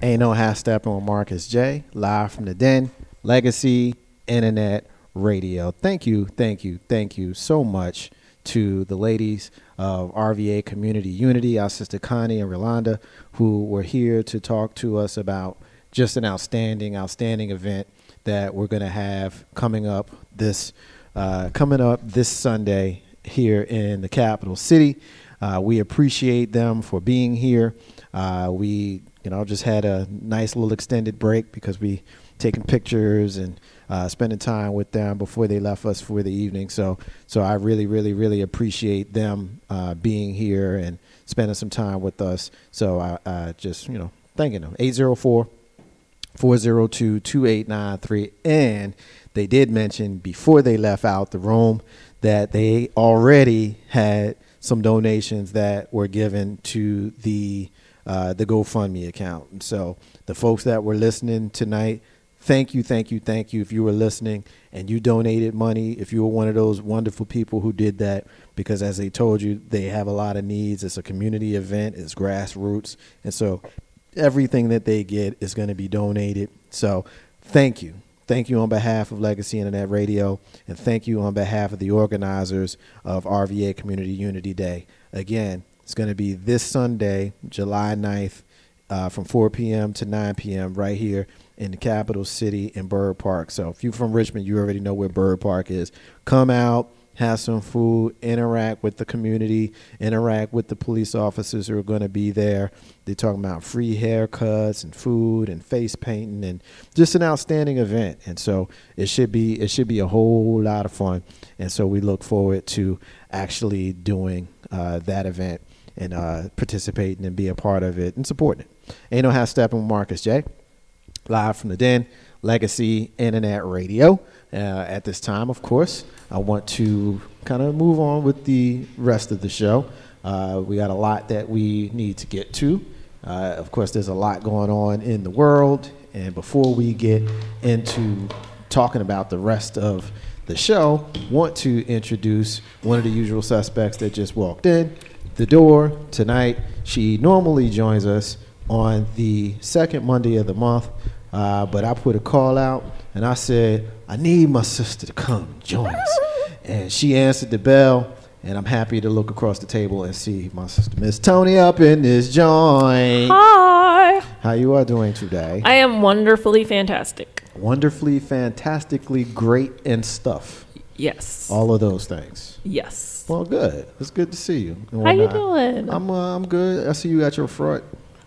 Ain't no half stepping with Marcus J. Live from the Den, Legacy Internet Radio. Thank you so much to the ladies of RVA Community Unity, our sister Connie and Rolanda, who were here to talk to us about just an outstanding event that we're going to have coming up this Sunday here in the capital city. We appreciate them for being here. We just had a nice little extended break because we taking pictures and spending time with them before they left us for the evening. So I really appreciate them being here and spending some time with us. So I just, thanking them. 804-402-2893. And they did mention before they left out the room that they already had some donations that were given to the GoFundMe account. And so the folks that were listening tonight, thank you. If you were listening and you donated money, if you were one of those wonderful people who did that, because as they told you, they have a lot of needs. It's a community event. It's grassroots. And so everything that they get is going to be donated. So thank you. Thank you on behalf of Legacy Internet Radio, and thank you on behalf of the organizers of RVA Community Unity Day. Again, it's going to be this Sunday, July 9th, from 4 p.m. to 9 p.m. right here in the capital city in Byrd Park. So if you're from Richmond, you already know where Byrd Park is. Come out, have some food, interact with the community, interact with the police officers who are going to be there. They're talking about free haircuts and food and face painting and just an outstanding event. And so it should be a whole lot of fun. And so we look forward to actually doing that event and participating and be a part of it and supporting it. Ain't no half stepping with Marcus J. Live from the Den, Legacy Internet Radio. At this time, of course, I want to kind of move on with the rest of the show. We got a lot that we need to get to. Of course, there's a lot going on in the world. And before we get into talking about the rest of the show, want to introduce one of the usual suspects that just walked in the door tonight. She normally joins us on the second Monday of the month, but I put a call out and I said, I need my sister to come join us. And she answered the bell, and I'm happy to look across the table and see my sister, Miss Tony, up in this joint. Hi. How you are doing today? I am wonderfully fantastic. Wonderfully, fantastically great and stuff. Yes. All of those things. Yes. Well, good. It's good to see you. How you doing? I'm good. I see you at your front.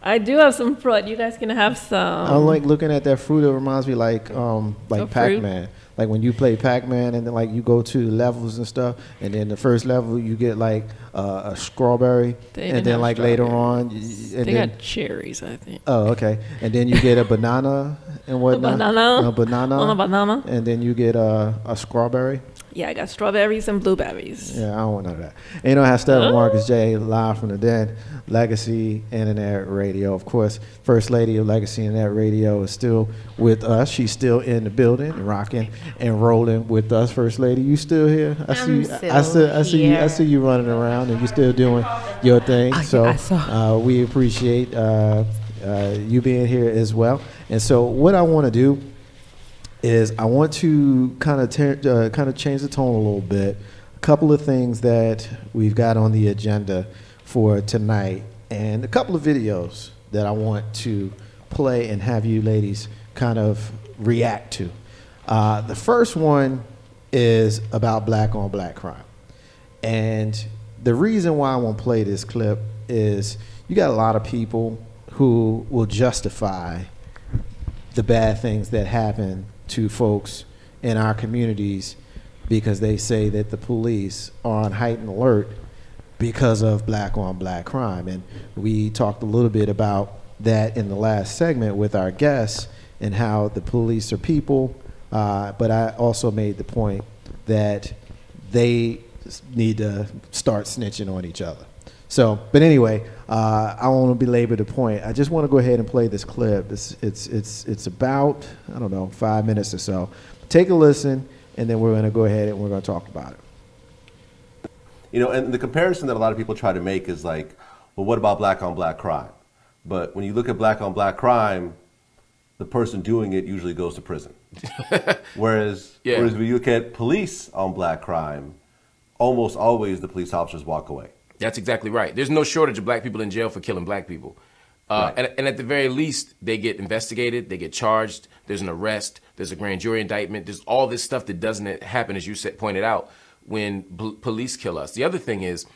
I do have some fruit. You guys can have some. I like looking at that fruit. It reminds me like Pac-Man. Like when you play Pac-Man and then like you go to levels and stuff, and then the first level you get like a strawberry, and then like later on, they got cherries, I think. Oh, okay. And then you get a banana and whatnot. A banana. And then you get a strawberry. Yeah, I got strawberries and blueberries. Yeah, I don't want none of that. Ain't no hashtag Marcus J. Live from the Den, Legacy Internet Radio. Of course, First Lady of Legacy Internet Radio is still with us. She's still in the building, rocking and rolling with us. First Lady, you still here? I see you running around and you still doing your thing. So we appreciate you being here as well. And so what I want to do is I want to kind of change the tone a little bit. A couple of things that we've got on the agenda for tonight, and a couple of videos that I want to play and have you ladies kind of react to. The first one is about black on black crime. And the reason why I want to play this clip is you got a lot of people who will justify the bad things that happen to folks in our communities because they say that the police are on heightened alert because of black on black crime. And we talked a little bit about that in the last segment with our guests and how the police are people, but I also made the point that they need to start snitching on each other. So, but anyway, I won't belabor the point. I just want to go ahead and play this clip. It's about, I don't know, 5 minutes or so. Take a listen, and then we're going to go ahead and we're going to talk about it. You know, and the comparison that a lot of people try to make is like, well, what about black on black crime? But when you look at black on black crime, the person doing it usually goes to prison. Whereas when you look at police on black crime, almost always the police officers walk away. That's exactly right. There's no shortage of black people in jail for killing black people. Right. And at the very least, they get investigated, they get charged, there's an arrest, there's a grand jury indictment, there's all this stuff that doesn't happen, as you pointed out, when police kill us. The other thing is,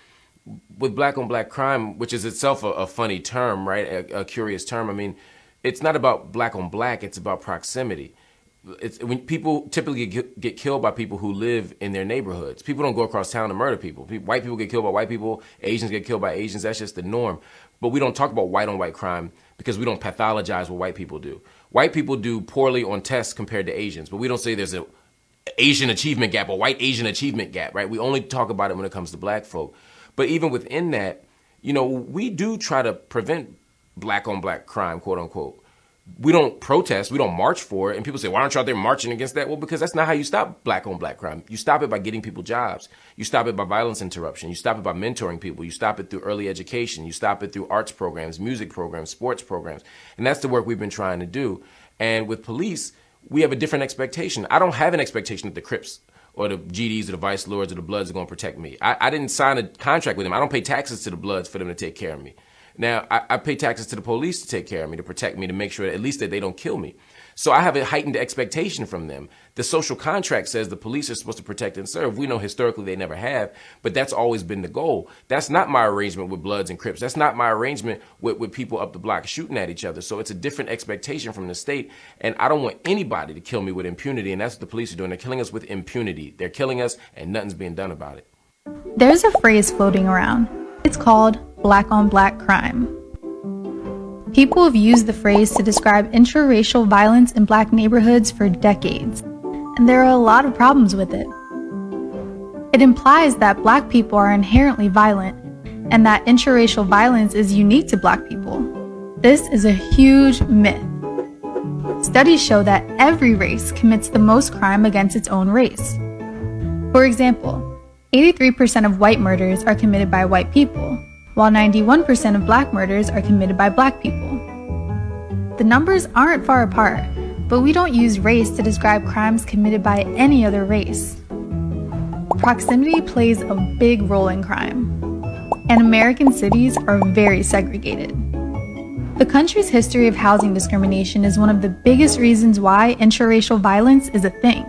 with black on black crime, which is itself a funny term, right, a curious term, I mean, it's not about black on black, it's about proximity. It's when people typically get killed by people who live in their neighborhoods. People don't go across town to murder people. White people get killed by white people. Asians get killed by Asians. That's just the norm. But we don't talk about white on white crime because we don't pathologize what white people do. White people do poorly on tests compared to Asians, but we don't say there's an Asian achievement gap, a white Asian achievement gap, right? We only talk about it when it comes to black folk. But even within that, you know, we do try to prevent black on black crime, quote unquote. We don't protest, we don't march for it. And people say, why aren't you out there marching against that? Well, because that's not how you stop black on black crime. You stop it by getting people jobs. You stop it by violence interruption. You stop it by mentoring people. You stop it through early education. You stop it through arts programs, music programs, sports programs. And that's the work we've been trying to do. And with police, we have a different expectation. I don't have an expectation that the Crips or the GDs or the Vice Lords or the Bloods are going to protect me. I didn't sign a contract with them. I don't pay taxes to the Bloods for them to take care of me. Now, I pay taxes to the police to take care of me, to protect me, to make sure that at least that they don't kill me. So I have a heightened expectation from them. The social contract says the police are supposed to protect and serve. We know historically they never have, but that's always been the goal. That's not my arrangement with Bloods and Crips. That's not my arrangement with people up the block shooting at each other. So it's a different expectation from the state, and I don't want anybody to kill me with impunity, and that's what the police are doing. They're killing us with impunity. They're killing us, and nothing's being done about it. There's a phrase floating around. It's called black on black crime. People have used the phrase to describe interracial violence in black neighborhoods for decades, and there are a lot of problems with it. It implies that black people are inherently violent, and that interracial violence is unique to black people. This is a huge myth. Studies show that every race commits the most crime against its own race. For example, 83% of white murders are committed by white people, while 91% of black murders are committed by black people. The numbers aren't far apart, but we don't use race to describe crimes committed by any other race. Proximity plays a big role in crime, and American cities are very segregated. The country's history of housing discrimination is one of the biggest reasons why interracial violence is a thing.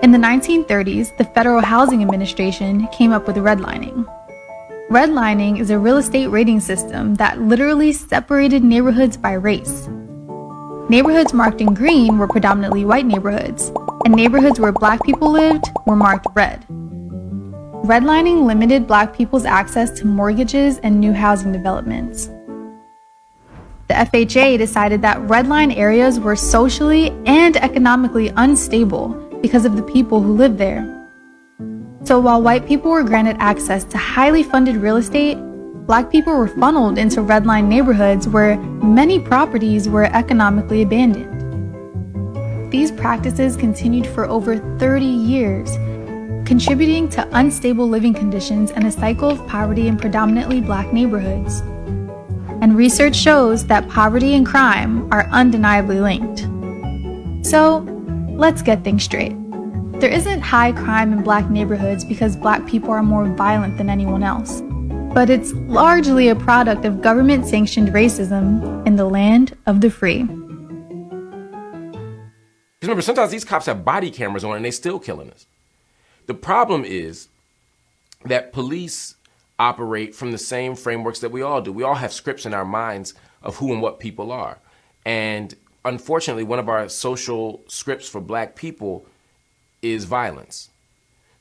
In the 1930s, the Federal Housing Administration came up with redlining. Redlining is a real estate rating system that literally separated neighborhoods by race. Neighborhoods marked in green were predominantly white neighborhoods, and neighborhoods where black people lived were marked red. Redlining limited black people's access to mortgages and new housing developments. The FHA decided that redline areas were socially and economically unstable because of the people who lived there. So while white people were granted access to highly funded real estate, black people were funneled into redline neighborhoods where many properties were economically abandoned. These practices continued for over 30 years, contributing to unstable living conditions and a cycle of poverty in predominantly black neighborhoods. And research shows that poverty and crime are undeniably linked. So, let's get things straight. There isn't high crime in black neighborhoods because black people are more violent than anyone else, but it's largely a product of government-sanctioned racism in the land of the free. Because remember, sometimes these cops have body cameras on and they still killing us. The problem is that police operate from the same frameworks that we all do. We all have scripts in our minds of who and what people are. And unfortunately, one of our social scripts for black people is violence.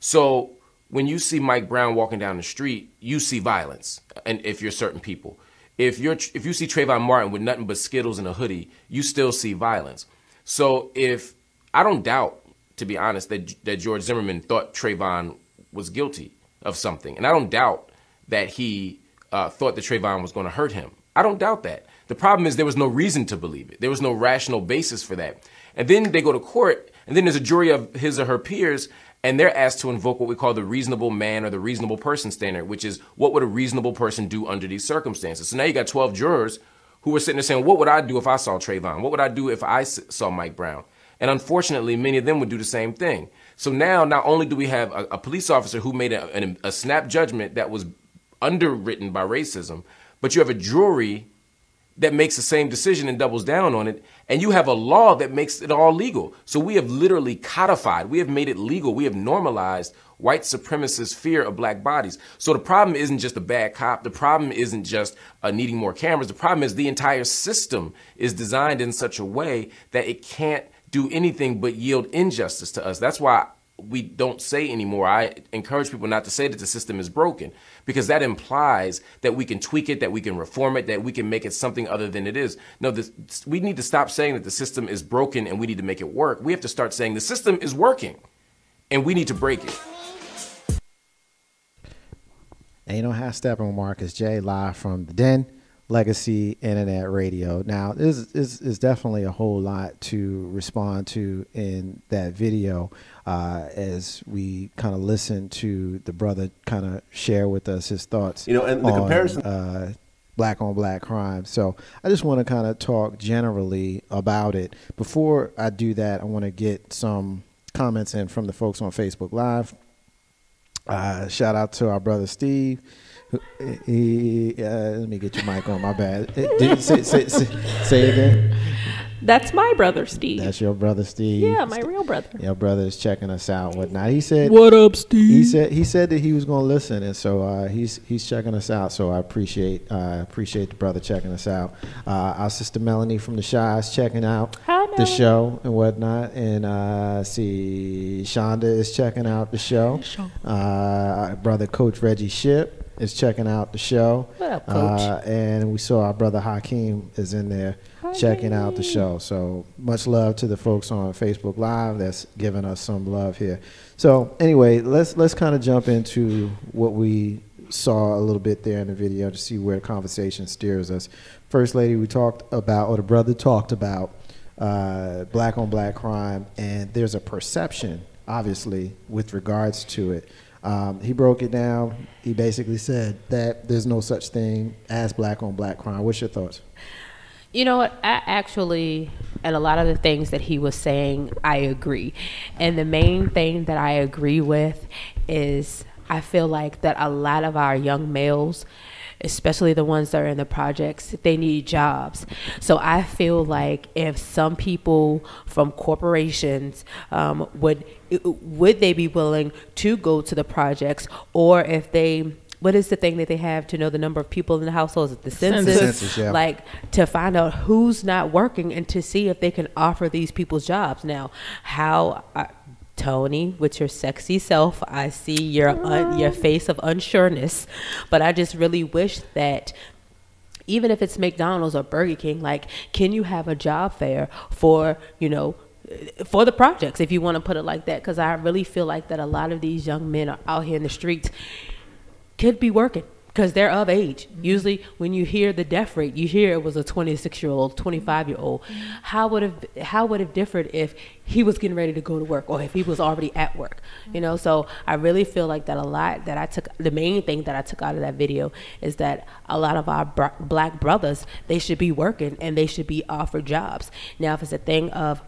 So when you see Mike Brown walking down the street, you see violence. And if you're certain people, if you see Trayvon Martin with nothing but Skittles and a hoodie, you still see violence. So if I don't doubt, to be honest, that George Zimmerman thought Trayvon was guilty of something, and I don't doubt that he thought that Trayvon was going to hurt him. I don't doubt that. The problem is there was no reason to believe it. There was no rational basis for that. And then they go to court, and then there's a jury of his or her peers, And they're asked to invoke what we call the reasonable man or the reasonable person standard, which is what would a reasonable person do under these circumstances? So now you got 12 jurors who were sitting there saying, what would I do if I saw Trayvon? What would I do if I saw Mike Brown? And unfortunately, many of them would do the same thing. So now not only do we have a police officer who made a snap judgment that was underwritten by racism, but you have a jury that makes the same decision and doubles down on it, and you have a law that makes it all legal. So we have literally codified, we have made it legal, we have normalized white supremacist fear of black bodies. So the problem isn't just a bad cop, the problem isn't just needing more cameras, the problem is the entire system is designed in such a way that it can't do anything but yield injustice to us. That's why we don't say anymore. I encourage people not to say that the system is broken, because that implies that we can tweak it, that we can reform it, that we can make it something other than it is. No, we need to stop saying that the system is broken and we need to make it work. We have to start saying the system is working and we need to break it. Ain't no half stepping, Marcus J, live from the Den, Legacy Internet Radio. Now, this is definitely a whole lot to respond to in that video as we kind of listen to the brother kind of share with us his thoughts. You know, and the on, comparison, black on black crime. So I just want to kind of talk generally about it. Before I do that, I want to get some comments in from the folks on Facebook Live. Shout out to our brother Steve. Let me get your mic on. My bad. Say again. That's my brother, Steve. That's your brother, Steve. Yeah, my real brother. Your brother is checking us out and whatnot. He said, "What up, Steve?" He said that he was going to listen, and so he's checking us out. So I appreciate the brother checking us out. Our sister Melanie from the Shy is checking out the show and whatnot, and see Shonda is checking out the show. Our brother Coach Reggie Ship is checking out the show. What up, Coach? And we saw our brother Hakeem is in there checking out the show. So much love to the folks on Facebook Live that's giving us some love here. So anyway, let's kind of jump into what we saw a little bit there in the video to see where the conversation steers us. First lady, we talked about, or the brother talked about, black on black crime, and there's a perception, obviously, with regards to it. He broke it down. He basically said that there's no such thing as black on black crime. What's your thoughts? You know what? I actually, and a lot of the things that he was saying, I agree. And the main thing that I agree with is I feel like that a lot of our young males, especially the ones that are in the projects, they need jobs. So I feel like if some people from corporations would they be willing to go to the projects, or if they, what is the thing that they have to know the number of people in the household? Is it the census? Yeah. Like, to find out who's not working and to see if they can offer these people jobs. Now, how... Tony, with your sexy self, I see your face of unsureness, but I just really wish that even if it's McDonald's or Burger King, like, can you have a job fair for, you know, for the projects, if you want to put it like that? Because I really feel like that a lot of these young men are out here in the streets could be working because they're of age. Usually when you hear the death rate, you hear it was a 26-year-old, 25-year-old. How would have differed if he was getting ready to go to work or if he was already at work? You know, so I really feel like that a lot that I took, the main thing that I took out of that video is that a lot of our black brothers, they should be working and they should be offered jobs. Now, if it's a thing of,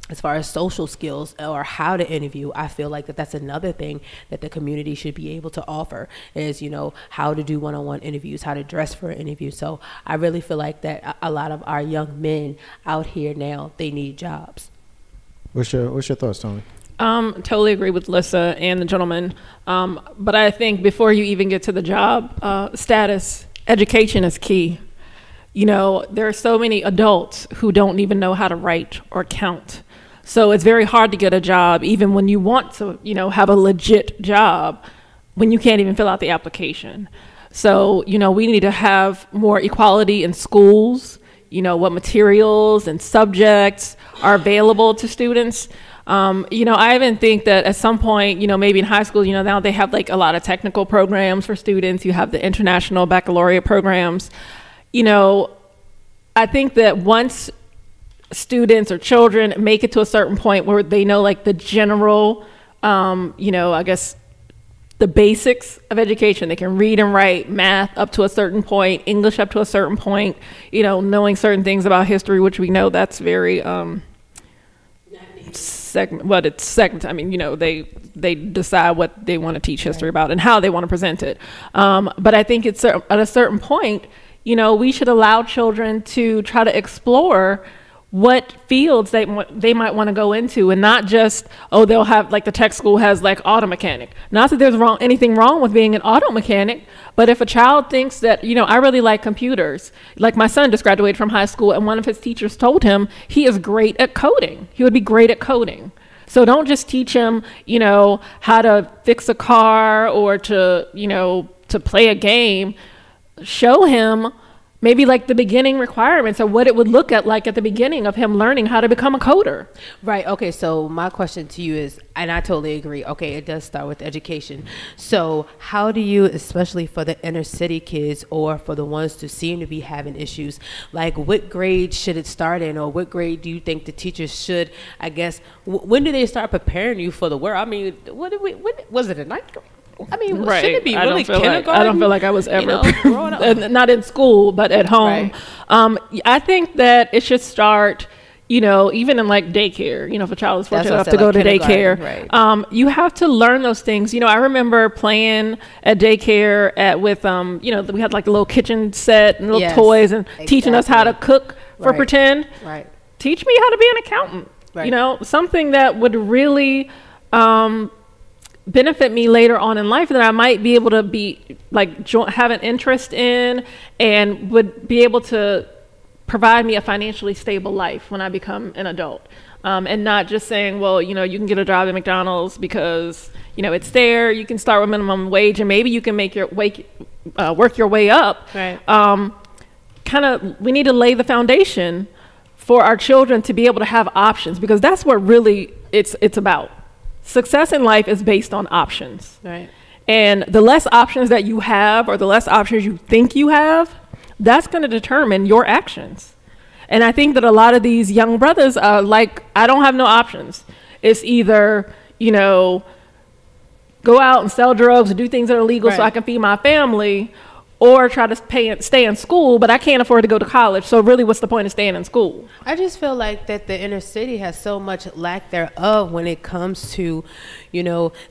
as far as social skills or how to interview, I feel like that's another thing that the community should be able to offer is, you know, how to do one-on-one interviews, how to dress for an interview. So I really feel like that a lot of our young men out here now, they need jobs. What's your thoughts, Tony? Totally agree with Lissa and the gentleman. But I think before you even get to the job status, education is key. You know, there are so many adults who don't even know how to write or count. So it's very hard to get a job, even when you want to, you know, have a legit job, when you can't even fill out the application. So, you know, we need to have more equality in schools, you know, what materials and subjects are available to students. You know, I even think that at some point, you know, maybe in high school, you know, now they have like a lot of technical programs for students. You have the international baccalaureate programs. You know, I think that once students or children make it to a certain point where they know like the general I guess the basics of education. They can read and write, math up to a certain point, English up to a certain point, knowing certain things about history, which we know that's very it's segment. I mean, they decide what they want to teach history about and how they want to present it. But I think it's at a certain point, we should allow children to try to explore what fields they might want to go into, and not just, they'll have, like the tech school has like auto mechanic. Not that there's anything wrong with being an auto mechanic, but if a child thinks that, I really like computers, like my son just graduated from high school and one of his teachers told him he is great at coding. He would be great at coding. So don't just teach him, how to fix a car or to play a game. Show him maybe like the beginning requirements of what it would look like at the beginning of him learning how to become a coder. Right. Okay. So my question to you is, and I totally agree. Okay. It does start with education. So how do you, especially for the inner city kids or for the ones who seem to be having issues, like what grade should it start in, or what grade do you think the teachers should, I guess, when do they start preparing you for the world? I mean, when was it a ninth grade? I mean, right. Should it be really kindergarten? I don't feel like I was ever growing up. Not in school, but at home. Right. I think that it should start, even in like daycare. If a child is fortunate enough to go to daycare, right. You have to learn those things. I remember playing at daycare with we had like a little kitchen set and little toys and teaching us how to cook for pretend. Right. Teach me how to be an accountant. Right. Something that would really benefit me later on in life, that I might be able to be like have an interest in, and would be able to provide me a financially stable life when I become an adult, and not just saying, well, you can get a job at McDonald's because it's there. You can start with minimum wage, and maybe you can make your work your way up. Right. We need to lay the foundation for our children to be able to have options, because that's what really it's about. Success in life is based on options. Right. And the less options that you have, or the less options you think you have, that's going to determine your actions. And I think that a lot of these young brothers are like, I don't have no options. It's either, go out and sell drugs or do things that are illegal so I can feed my family, or try to stay in school, but I can't afford to go to college. So really, what's the point of staying in school? I just feel like that the inner city has so much lack thereof when it comes to,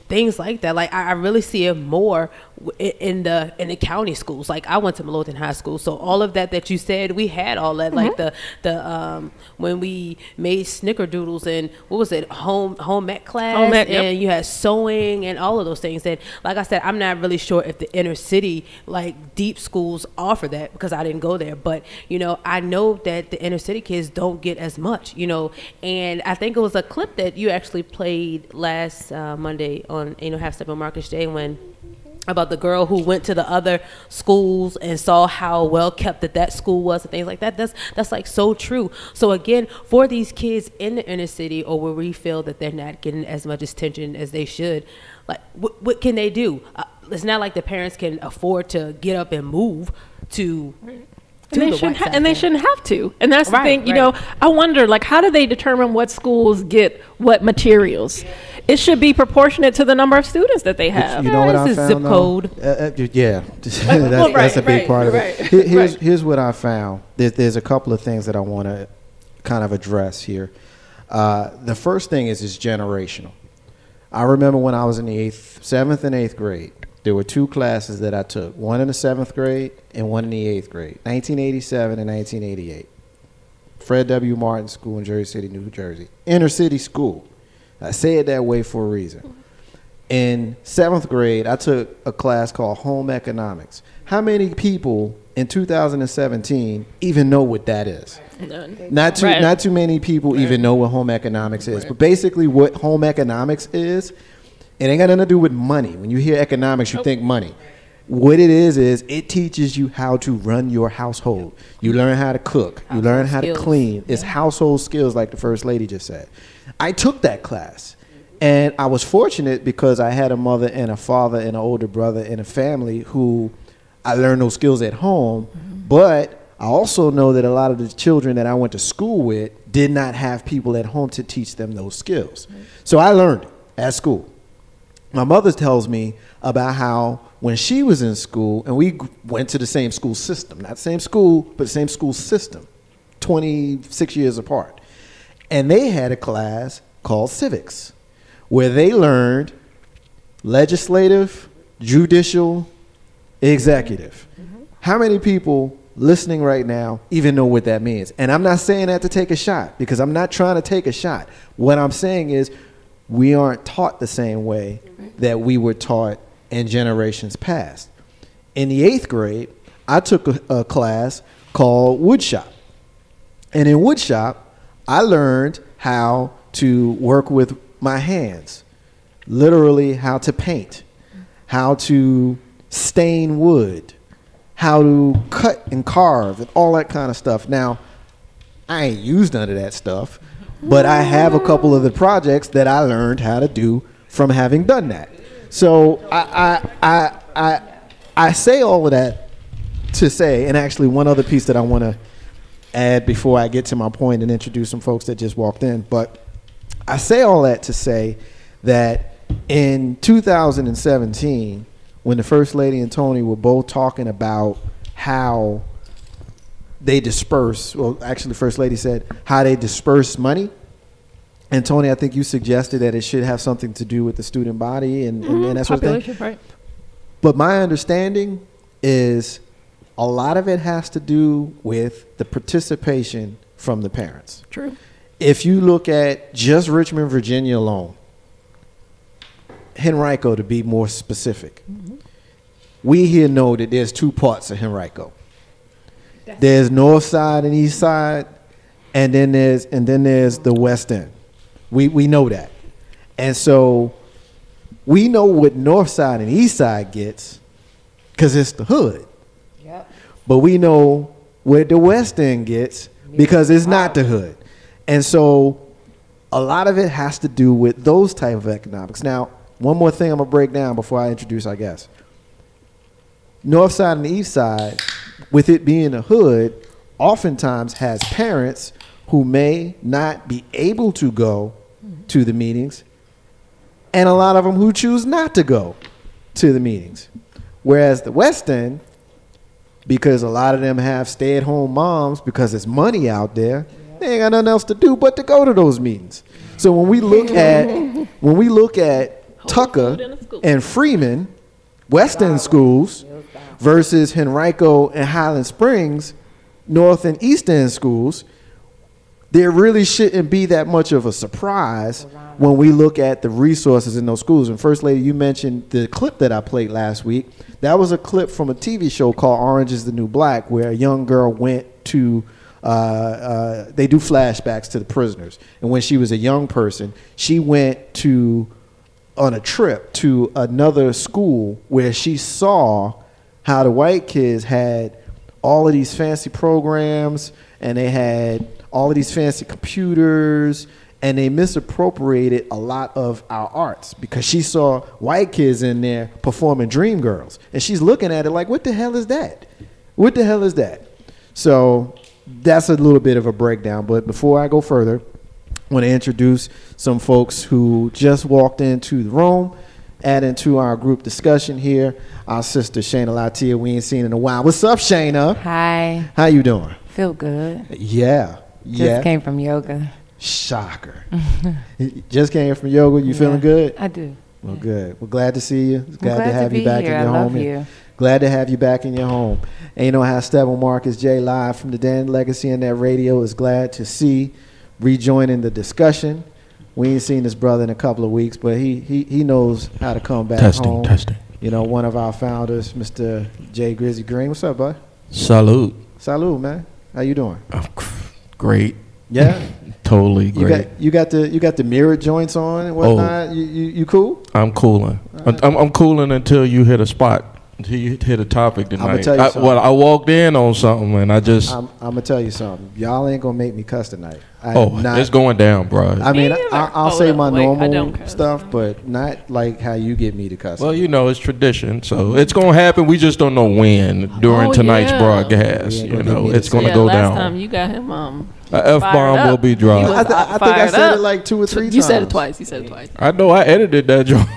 things like that. Like I really see it more in the county schools. Like I went to Midlothian High School, so all of that you said, we had all that. Mm-hmm. Like the when we made snickerdoodles and what was it, home ec class, and you had sewing and all of those things. And like I said, I'm not really sure if the inner city like deep schools offer that, because I didn't go there. But I know that the inner city kids don't get as much. And I think it was a clip that you actually played last Monday on Half Step on Marcus Day, about the girl who went to the other schools and saw how well kept that school was and things like that. That's like so true. So again, for these kids in the inner city, or where we feel that they're not getting as much attention as they should, like what can they do? It's not like the parents can afford to get up and move to. And they shouldn't have to. And that's the thing, I wonder, like, how do they determine what schools get what materials? It should be proportionate to the number of students that they have. You know what I found? Zip code. That's a big part of it. Here's what I found. There's a couple of things that I want to kind of address here. The first thing is generational. I remember when I was in the 7th and 8th grade, there were two classes that I took, one in the 7th grade and one in the 8th grade, 1987 and 1988. Fred W. Martin School in Jersey City, New Jersey. Inner city school. I say it that way for a reason. In 7th grade, I took a class called Home Economics. How many people in 2017 even know what that is? None. Not too many people even know what home economics is. But basically what home economics is, it ain't got nothing to do with money. When you hear economics, you think money. What it is it teaches you how to run your household. You learn how to cook. You learn how to clean. It's household skills, like the First Lady just said. I took that class, and I was fortunate because I had a mother and a father and an older brother and a family who I learned those skills at home. Mm-hmm. But I also know that a lot of the children that I went to school with did not have people at home to teach them those skills. Mm-hmm. So I learned it at school. my mother tells me about how when she was in school, and we went to the same school system, not same school, but same school system, 26 years apart. And they had a class called civics, where they learned legislative, judicial, executive. How many people listening right now even know what that means? And I'm not saying that to take a shot, because I'm not trying to take a shot. What I'm saying is we aren't taught the same way that we were taught in generations past. In the 8th grade, I took a class called woodshop. And in woodshop, I learned how to work with my hands, literally how to paint, how to stain wood, how to cut and carve and all that kind of stuff. Now, I ain't used none of that stuff, but I have a couple of the projects that I learned how to do from having done that. So I say all of that to say, and actually one other piece that I want to add before I get to my point and introduce some folks that just walked in, but I say all that to say that in 2017, when the First Lady and Tony were both talking about how they disperse, well, actually the First Lady said how they disperse money. And Tony, I think you suggested that it should have something to do with the student body and that sort of thing. Right. But my understanding is a lot of it has to do with the participation from the parents. True. If you look at just Richmond, Virginia alone, Henrico to be more specific, we here know that there's 2 parts of Henrico. There's North Side and East Side, and then there's the West End. We know that. And so we know what North Side and East Side gets because it's the hood. Yep. But we know what the West End gets because it's not the hood. And so a lot of it has to do with those type of economics. Now, one more thing I'm going to break down before I introduce our guest. North Side and the East Side, with it being a hood, oftentimes has parents who may not be able to go to the meetings, and a lot of them who choose not to go to the meetings. Whereas the West End, because a lot of them have stay-at-home moms because there's money out there, they ain't got nothing else to do but to go to those meetings. So when we look at Tucker and Freeman, West End schools, versus Henrico and Highland Springs, North and East End schools, there really shouldn't be that much of a surprise when we look at the resources in those schools. And First Lady, you mentioned the clip that I played last week. That was a clip from a TV show called Orange is the New Black, where a young girl went to, they do flashbacks to the prisoners. And when she was a young person, she went on a trip to another school where she saw how the white kids had all of these fancy programs, and they had all of these fancy computers, and they misappropriated a lot of our arts because she saw white kids in there performing Dreamgirls. And she's looking at it like, what the hell is that? What the hell is that? So that's a little bit of a breakdown. But before I go further, I want to introduce some folks who just walked into the room, adding to our group discussion here. Our sister Shayna Latia, we ain't seen in a while. What's up, Shayna? Hi. How you doing? Feel good. Yeah. Just came from yoga. Shocker. Just came from yoga. You feeling good? I do. Well, good. We're glad to see you. Glad to have you back in your home. I love you. Glad to have you back in your home. And you know how Stephen Marcus J live from the Dan legacyinternetradio is glad to see rejoining the discussion. We ain't seen this brother in a couple of weeks, but he knows how to come back home. Testing. You know, one of our founders, Mr. J. Grizzly Green. What's up, bud? Salute. Salute, man. How you doing? Great. Yeah. Totally great. You got the mirror joints on and whatnot. Oh, you cool? I'm cooling. I'm cooling until you hit a spot. Until you hit a topic tonight. I'm gonna tell you something. I walked in on something and I just. I'm gonna tell you something. Y'all ain't gonna make me cuss tonight. It's going down, bro. I mean, I'll say my normal stuff, but not like how you get me to cuss. Well, you know, it's tradition, so it's going to happen. We just don't know when during tonight's broadcast. You know, it's going to go down. Last time you got him an F-bomb will be dropped. I think I said it like 2 or 3 times. You said it twice. I know I edited that joke.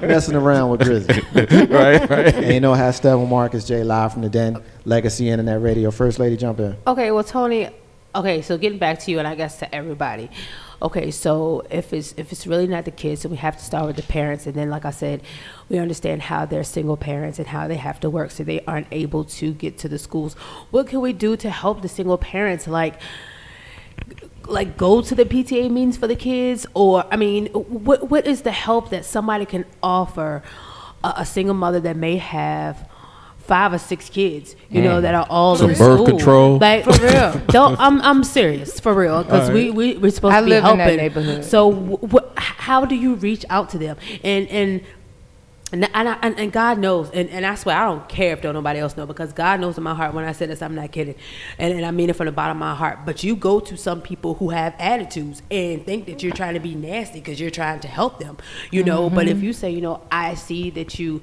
Messing around with Grizzly. right. And you know how Stephen Marcus J live from the Den, Legacy Internet Radio. First lady, jump in. Okay, well, Tony. Okay, so getting back to you, and I guess to everybody. Okay, so if it's really not the kids, then we have to start with the parents, and then, like I said, we understand how they're single parents and how they have to work, so they aren't able to get to the schools. What can we do to help the single parents? Like go to the PTA meetings for the kids, or I mean, what is the help that somebody can offer a single mother that may have 5 or 6 kids, you know, that are all some in birth school. control. Like, for real. I'm serious, for real, because we're supposed to be helping. I live in that neighborhood. So how do you reach out to them? And God knows, and I swear I don't care if don't nobody else know, because God knows in my heart when I say this, I'm not kidding, and I mean it from the bottom of my heart. But you go to some people who have attitudes and think that you're trying to be nasty because you're trying to help them, you know. But if you say, you know, I see that you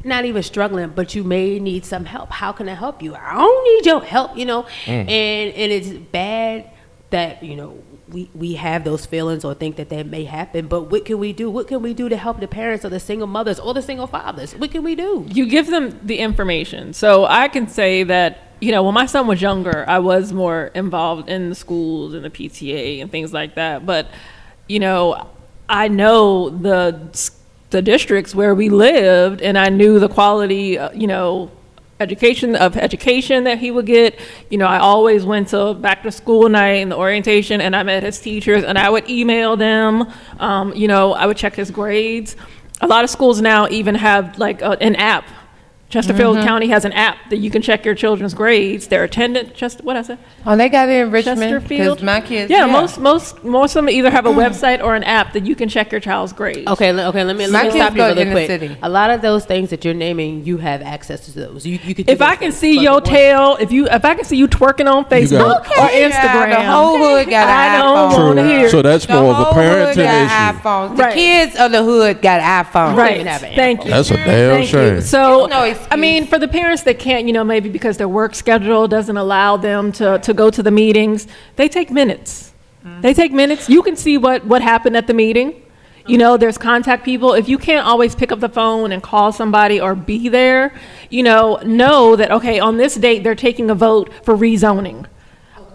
not even struggling, but you may need some help. How can I help you? I don't need your help, you know. And it's bad that, you know, we have those feelings or think that may happen, but what can we do? What can we do to help the parents or the single mothers or the single fathers? What can we do? You give them the information. So I can say that, you know, when my son was younger, I was more involved in the schools and the PTA and things like that. But, you know, I know the districts where we lived, and I knew the quality, you know, education that he would get. You know, I always went to back to school night and the orientation, and I met his teachers, and I would email them. You know, I would check his grades. A lot of schools now even have like an app. Chesterfield County has an app that you can check your children's grades, their attendance. What I said? Oh, they got it in Richmond. Chesterfield. My kids. Yeah, most of them either have a website or an app that you can check your child's grades. Okay. Let me stop you really quick. A lot of those things that you're naming, you have access to those. You could. If I can see your tail, if I can see you twerking on Facebook or Instagram, the whole hood got an iPhone. I don't want to hear. So that's more of a parenting issue. iPhones. The kids of the hood got iPhones. Right. Thank you. That's a damn shame. So I mean, for the parents that can't, you know, maybe because their work schedule doesn't allow them to go to the meetings, they take minutes. They take minutes. You can see what happened at the meeting. You know, there's contact people. If you can't always pick up the phone and call somebody or be there, you know that, okay, on this date, they're taking a vote for rezoning.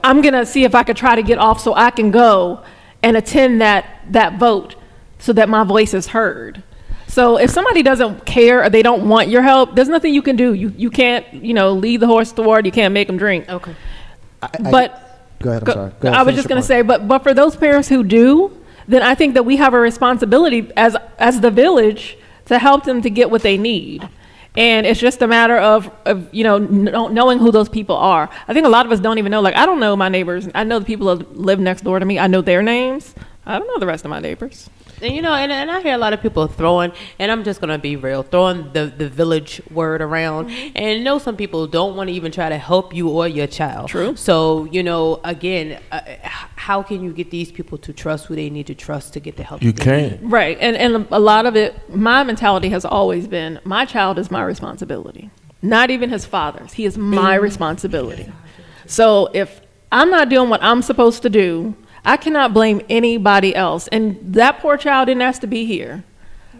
I'm going to see if I could try to get off so I can go and attend that vote so that my voice is heard. So if somebody doesn't care or they don't want your help, there's nothing you can do. You can't, you know, lead the horse to water. You can't make them drink. Okay. But go ahead. I'm sorry. Go ahead, I was just going to say, but for those parents who do, then I think that we have a responsibility as the village to help them to get what they need. And it's just a matter of you know, knowing who those people are. I think a lot of us don't even know. Like, I don't know my neighbors. I know the people that live next door to me. I know their names. I don't know the rest of my neighbors. And you know, and I hear a lot of people throwing, and I'm just gonna be real, throwing the village word around. And know some people don't want to even try to help you or your child. True. So you know, again, how can you get these people to trust who they need to trust to get the help? You can't. Right, and a lot of it, my mentality has always been, my child is my responsibility, not even his father's. He is my responsibility. So if I'm not doing what I'm supposed to do, I cannot blame anybody else. And that poor child didn't ask to be here.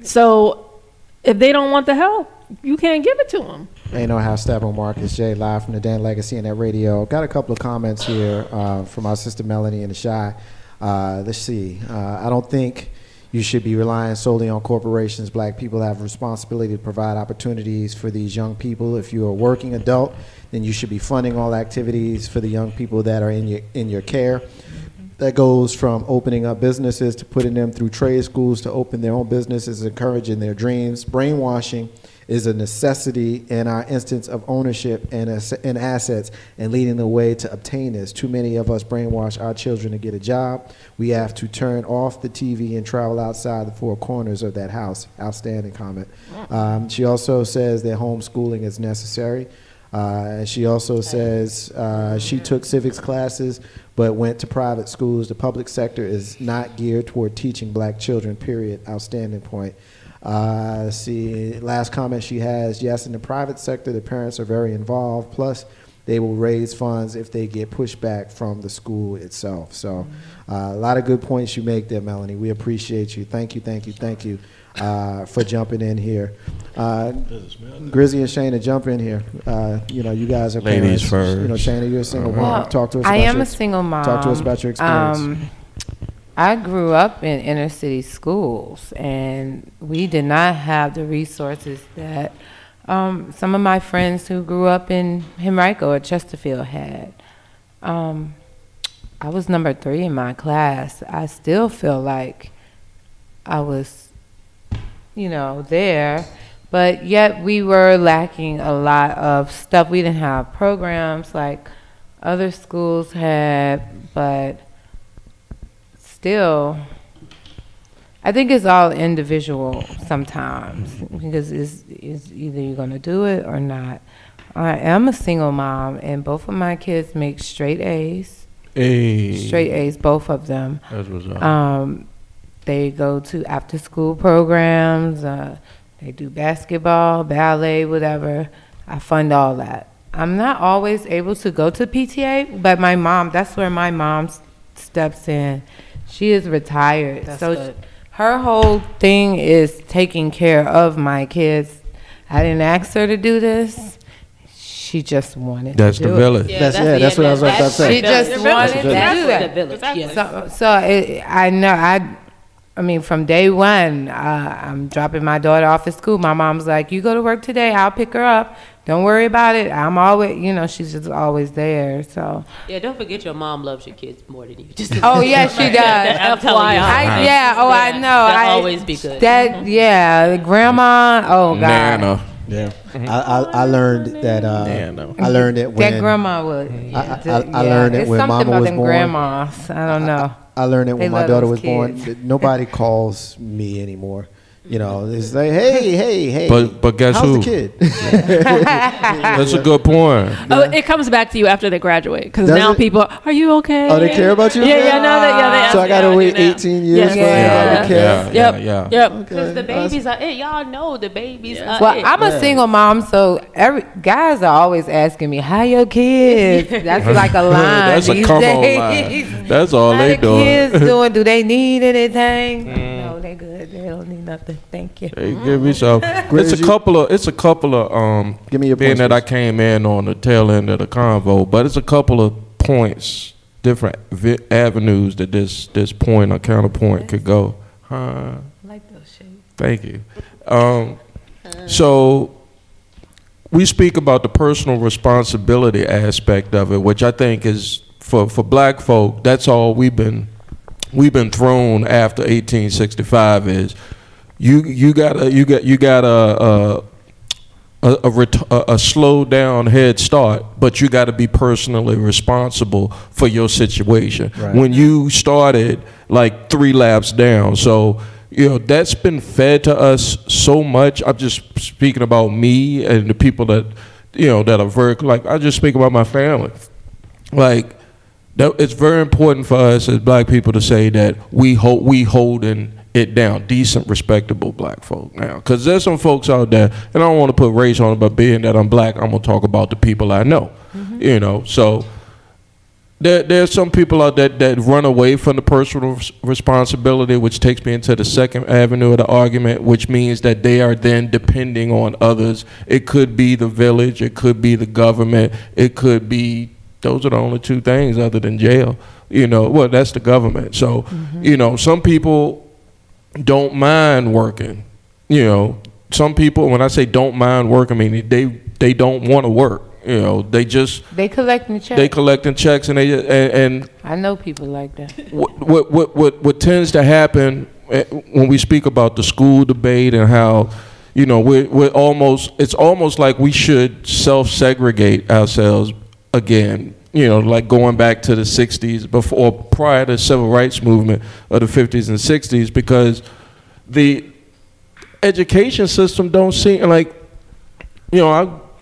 So if they don't want the help, you can't give it to them. You know how Stephen Marcus J live from the Dan Legacy Internet Radio. Got a couple of comments here from our sister Melanie in the Shy. Let's see. I don't think you should be relying solely on corporations. Black people have a responsibility to provide opportunities for these young people. If you're a working adult, then you should be funding all activities for the young people that are in your care. That goes from opening up businesses to putting them through trade schools to open their own businesses, encouraging their dreams. Brainwashing is a necessity in our instance of ownership and assets, and leading the way to obtain this. Too many of us brainwash our children to get a job. We have to turn off the TV and travel outside the four corners of that house. Outstanding comment. She also says that homeschooling is necessary. She also says she took civics classes but went to private schools. The public sector is not geared toward teaching black children, period. Outstanding point. See, last comment she has, yes, in the private sector, the parents are very involved, plus they will raise funds if they get pushback from the school itself. So a lot of good points you make there, Melanie. We appreciate you. Thank you for jumping in here. Grizzy and Shayna, jump in here. You guys are ladies parents. first. Shayna, you're a single mom. Talk to us. I am a single mom. Talk to us about your experience. I grew up in inner city schools, and we did not have the resources that some of my friends who grew up in Henrico or Chesterfield had. I was number 3 in my class. I still feel like I was, there, but yet we were lacking a lot of stuff. We didn't have programs like other schools had, but still, I think it's all individual sometimes, because it's either you're going to do it or not. I am a single mom, and both of my kids make straight A's. Straight A's, both of them. That's what's up. They go to after-school programs. They do basketball, ballet, whatever. I fund all that. I'm not always able to go to PTA, but my mom, that's where my mom steps in. She is retired. That's so good. Her whole thing is taking care of my kids. I didn't ask her to do this. She just wanted That's to do the village. it. That's what I was about to say. She just wanted to do that. Village. Yes. So I know, I mean, from day one, I'm dropping my daughter off at school. My mom's like, you go to work today, I'll pick her up. Don't worry about it. I'm always, she's just always there. So Yeah, don't forget your mom loves your kids more than you. oh, yes, she does. I'm telling you. I know. That'll always be good. Grandma, oh, God. Nana. Yeah, I learned that. I learned it when that grandma would. I learned it when Mama was born. Grandmas. I don't know. I learned it when my daughter was born. kids. Nobody calls me anymore. It's like, hey. But guess how's who? the kid? That's a good point. Oh, it comes back to you after they graduate, because Does now it? people, are you okay? Oh, they care about you? Yeah, again? no, they ask So I me gotta how I wait do now. 18 years for Yeah. them to care. Yep. Because the babies are it. Y'all know the babies are Well, it. I'm a single mom, so guys are always asking me, "How your kids?" That's like a line. That's a these come on days. line. That's all How they the doing. kids doing? Do they need anything? No, they good. They don't need nothing. Thank you. Hey, give me some. It's a couple of. Give me your being points, that I please. came in on the tail end of the convo, but it's a couple of points, different avenues that this point or counterpoint could go. I like those shades. Thank you. So we speak about the personal responsibility aspect of it, which I think is for black folk. That's all we've been thrown after 1865 is you got a slow down head start, but you got to be personally responsible for your situation. Right. When you started like 3 laps down, so that's been fed to us so much. I'm just speaking about me and the people that that are very I just speak about my family. It's very important for us as black people to say that we holding it down, decent, respectable black folk now. Because there's some folks out there, and I don't want to put race on it, but being that I'm black, I'm going to talk about the people I know. So there's some people out there that run away from the personal responsibility, which takes me into the second avenue of the argument, which means that they are then depending on others. It could be the village, it could be the government, it could be, those are the only 2 things other than jail. Well, that's the government. So, some people don't mind working. Some people, when I say don't mind working, I mean they don't want to work. They collecting checks. They collecting checks, and and I know people like that. What tends to happen when we speak about the school debate and how we're almost, it's almost like we should self-segregate ourselves again. Like going back to the 60s prior to the civil rights movement of the 50s and 60s, because the education system don't seem like,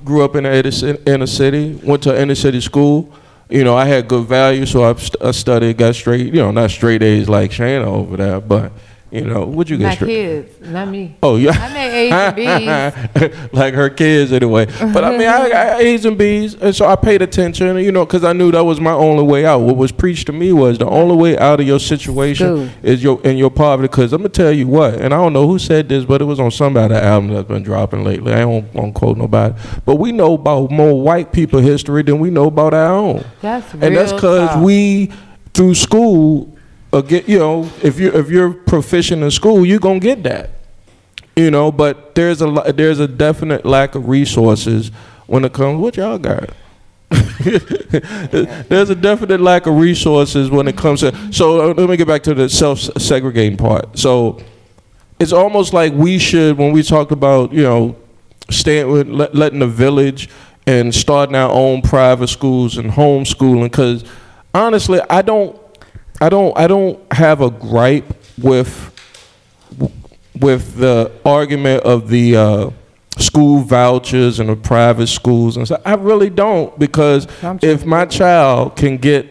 grew up in the inner city, went to inner city school. You know, I had good values, so I studied, got straight, you know, not straight A's like Shana over there, but, you know, what'd you get My straight? kids, not me. Oh, yeah. I made A's and B's. Like her kids anyway. But I mean, I got A's and B's, and so I paid attention, you know, because I knew that was my only way out. What was preached to me was the only way out of your situation is your poverty. Because I'm going to tell you what, and I don't know who said this, but it was on somebody's album that's been dropping lately. I ain't gonna quote nobody. But we know about more white people history than we know about our own. That's real. And that's because we, through school, get, you know, if you're proficient in school, you're gonna get that, you know. But there's a definite lack of resources when it comes. What y'all got? There's a definite lack of resources when it comes to. So let me get back to the self-segregating part. So it's almost like we should, when we talk about, you know, letting the village and starting our own private schools and homeschooling, because honestly, I don't have a gripe with the argument of the school vouchers and the private schools and stuff. I really don't, because if my child can get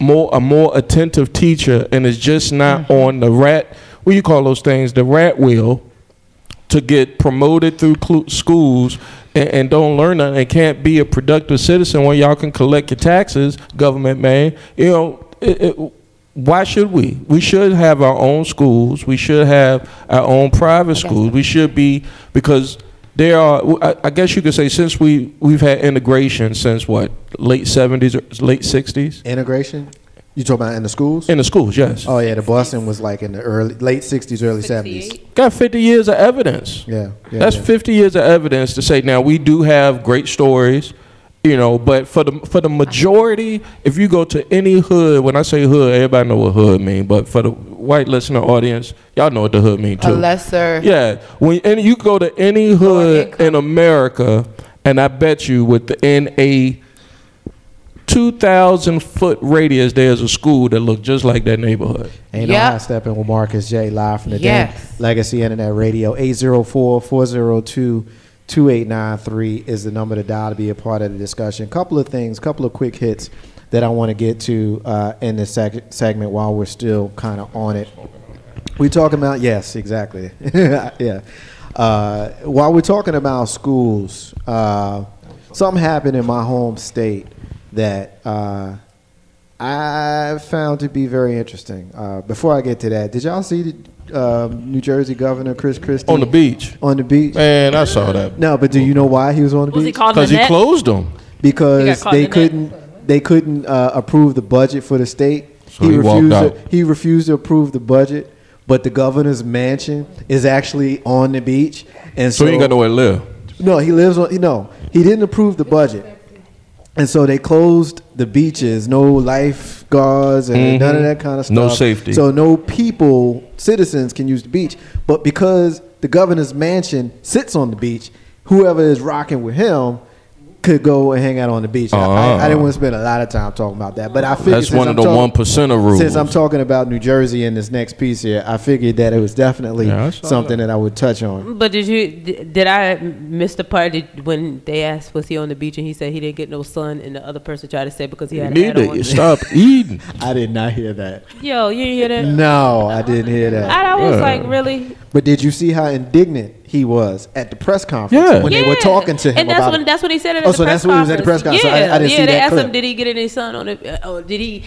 a more attentive teacher and is just not on the what do you call those things, the rat wheel, to get promoted through schools and don't learn nothing and can't be a productive citizen when y'all can collect your taxes, government man, you know. Why should we? We should have our own schools. We should have our own private schools. We should be, because there are, I guess you could say, since we've had integration since what, late 70s or late 60s? Integration? You talking about in the schools? In the schools, yes. Oh yeah, the busing was like in the late 60s, early 70s. Got 50 years of evidence. Yeah. That's 50 years of evidence to say, now we do have great stories. You know, but for the majority, if you go to any hood, when I say hood, everybody know what hood mean. But for the white listener audience, y'all know what the hood mean too. A lesser. Yeah, and you go to any hood in America, and I bet you within a 2,000-foot radius, there's a school that look just like that neighborhood. Ain't no high stepping with Marcus J. live from the day. Legacy Internet Radio. 804-402. 2893 is the number to dial to be a part of the discussion. Couple of things, couple of quick hits that I want to get to in this segment while we're still kind of on it. We talking about, yes, exactly. Yeah. While we're talking about schools, something happened in my home state that I found to be very interesting. Before I get to that, did y'all see New Jersey Governor Christie on the beach? On the beach, man, I saw that. No, but do you know why he was on the beach? Because he closed them. Because they couldn't approve the budget for the state. So he refused to approve the budget, but the governor's mansion is actually on the beach, and so he ain't got nowhere to live. No, he lives on. No, he didn't approve the budget. And so they closed the beaches, no lifeguards and none of that kind of stuff. No safety. So no citizens can use the beach. But because the governor's mansion sits on the beach, whoever is rocking with him could go and hang out on the beach. I didn't want to spend a lot of time talking about that, but I figured that's one of the 1% rules. Since I'm talking about New Jersey in this next piece here, I figured that it was definitely something that I would touch on. But did I miss the part when they asked was he on the beach and he said he didn't get no sun, and the other person tried to say because he had a hat on? Stop eating. I did not hear that. Yo, you didn't hear that? No, I didn't hear that. I was like, really? But did you see how indignant he was at the press conference when they were talking to him? And that's when he said it at the press conference. So that's when he was at the press conference. Yeah, so I didn't see they that asked clip. him, did he get any sun on it? Did he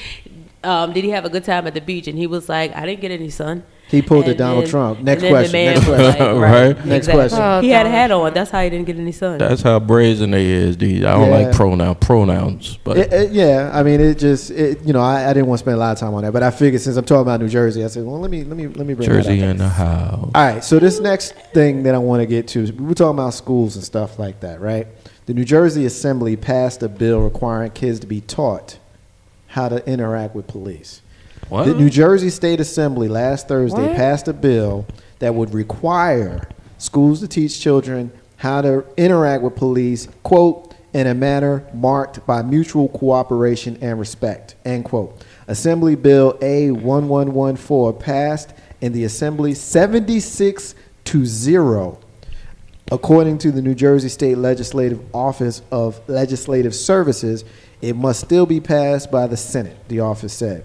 have a good time at the beach? And he was like, I didn't get any sun. He pulled a Donald Trump. Next question. Right. Next question. He had a hat on. That's how he didn't get any sun. That's how brazen they is. I don't like pronouns, but I mean, I didn't want to spend a lot of time on that, but I figured since I'm talking about New Jersey, I said, well, let me bring Jersey that up. in the house. All right. So this next thing that I want to get to is we're talking about schools and stuff like that, right? The New Jersey Assembly passed a bill requiring kids to be taught how to interact with police. What? The New Jersey State Assembly last Thursday passed a bill that would require schools to teach children how to interact with police, quote, in a manner marked by mutual cooperation and respect, end quote. Assembly Bill A1114 passed in the Assembly 76-0. According to the New Jersey State Legislative Office of Legislative Services, it must still be passed by the Senate, the office said.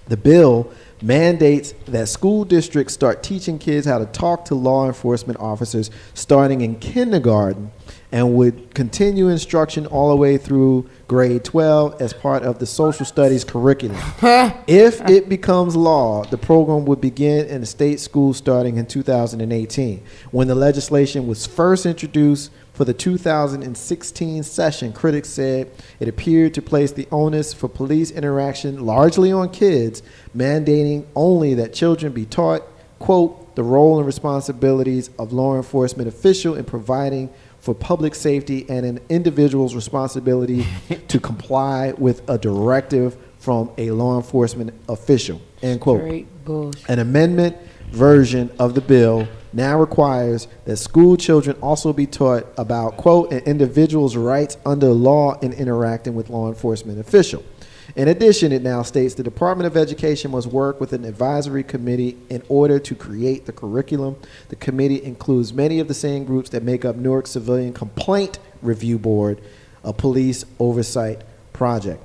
The bill mandates that school districts start teaching kids how to talk to law enforcement officers starting in kindergarten, and would continue instruction all the way through grade 12 as part of the social studies curriculum. If it becomes law, the program would begin in the state schools starting in 2018. When the legislation was first introduced for the 2016 session, critics said it appeared to place the onus for police interaction largely on kids, mandating only that children be taught, quote, the role and responsibilities of law enforcement official in providing for public safety and an individual's responsibility to comply with a directive from a law enforcement official, end quote. Straight bullshit. An amendment version of the bill now requires that school children also be taught about, quote, an individual's rights under law in interacting with law enforcement official. In addition, it now states the Department of Education must work with an advisory committee in order to create the curriculum. The committee includes many of the same groups that make up Newark Civilian Complaint Review Board, a police oversight project.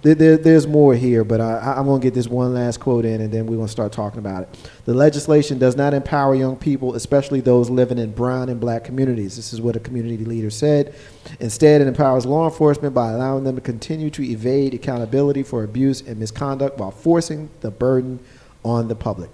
There's more here, but I'm going to get this one last quote in, and then we're going to start talking about it. The legislation does not empower young people, especially those living in brown and black communities. This is what a community leader said. Instead, it empowers law enforcement by allowing them to continue to evade accountability for abuse and misconduct while forcing the burden on the public.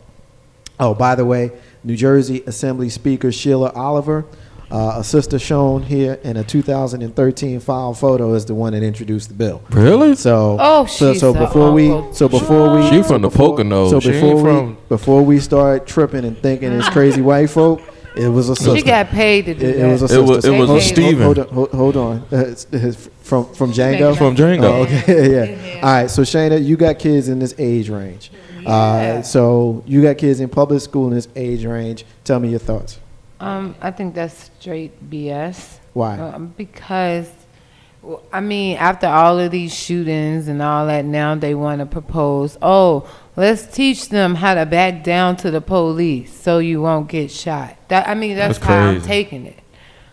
Oh, by the way, New Jersey Assembly Speaker Sheila Oliver, a sister shown here in a 2013 file photo, is the one that introduced the bill. Really? So, she's before we she from the Poconos. So before we start tripping and thinking it's crazy white folk, it was a sister. She got paid to do that. It was a sister. It was a Steven. Hold on. From Django? From Django. Oh, okay, yeah. All right, so Shayna, you got kids in this age range. So you got kids in public school in this age range. Tell me your thoughts. I think that's straight BS. Why? Because, I mean, after all of these shootings and all that, now they want to propose, let's teach them how to back down to the police so you won't get shot. That's how I'm taking it.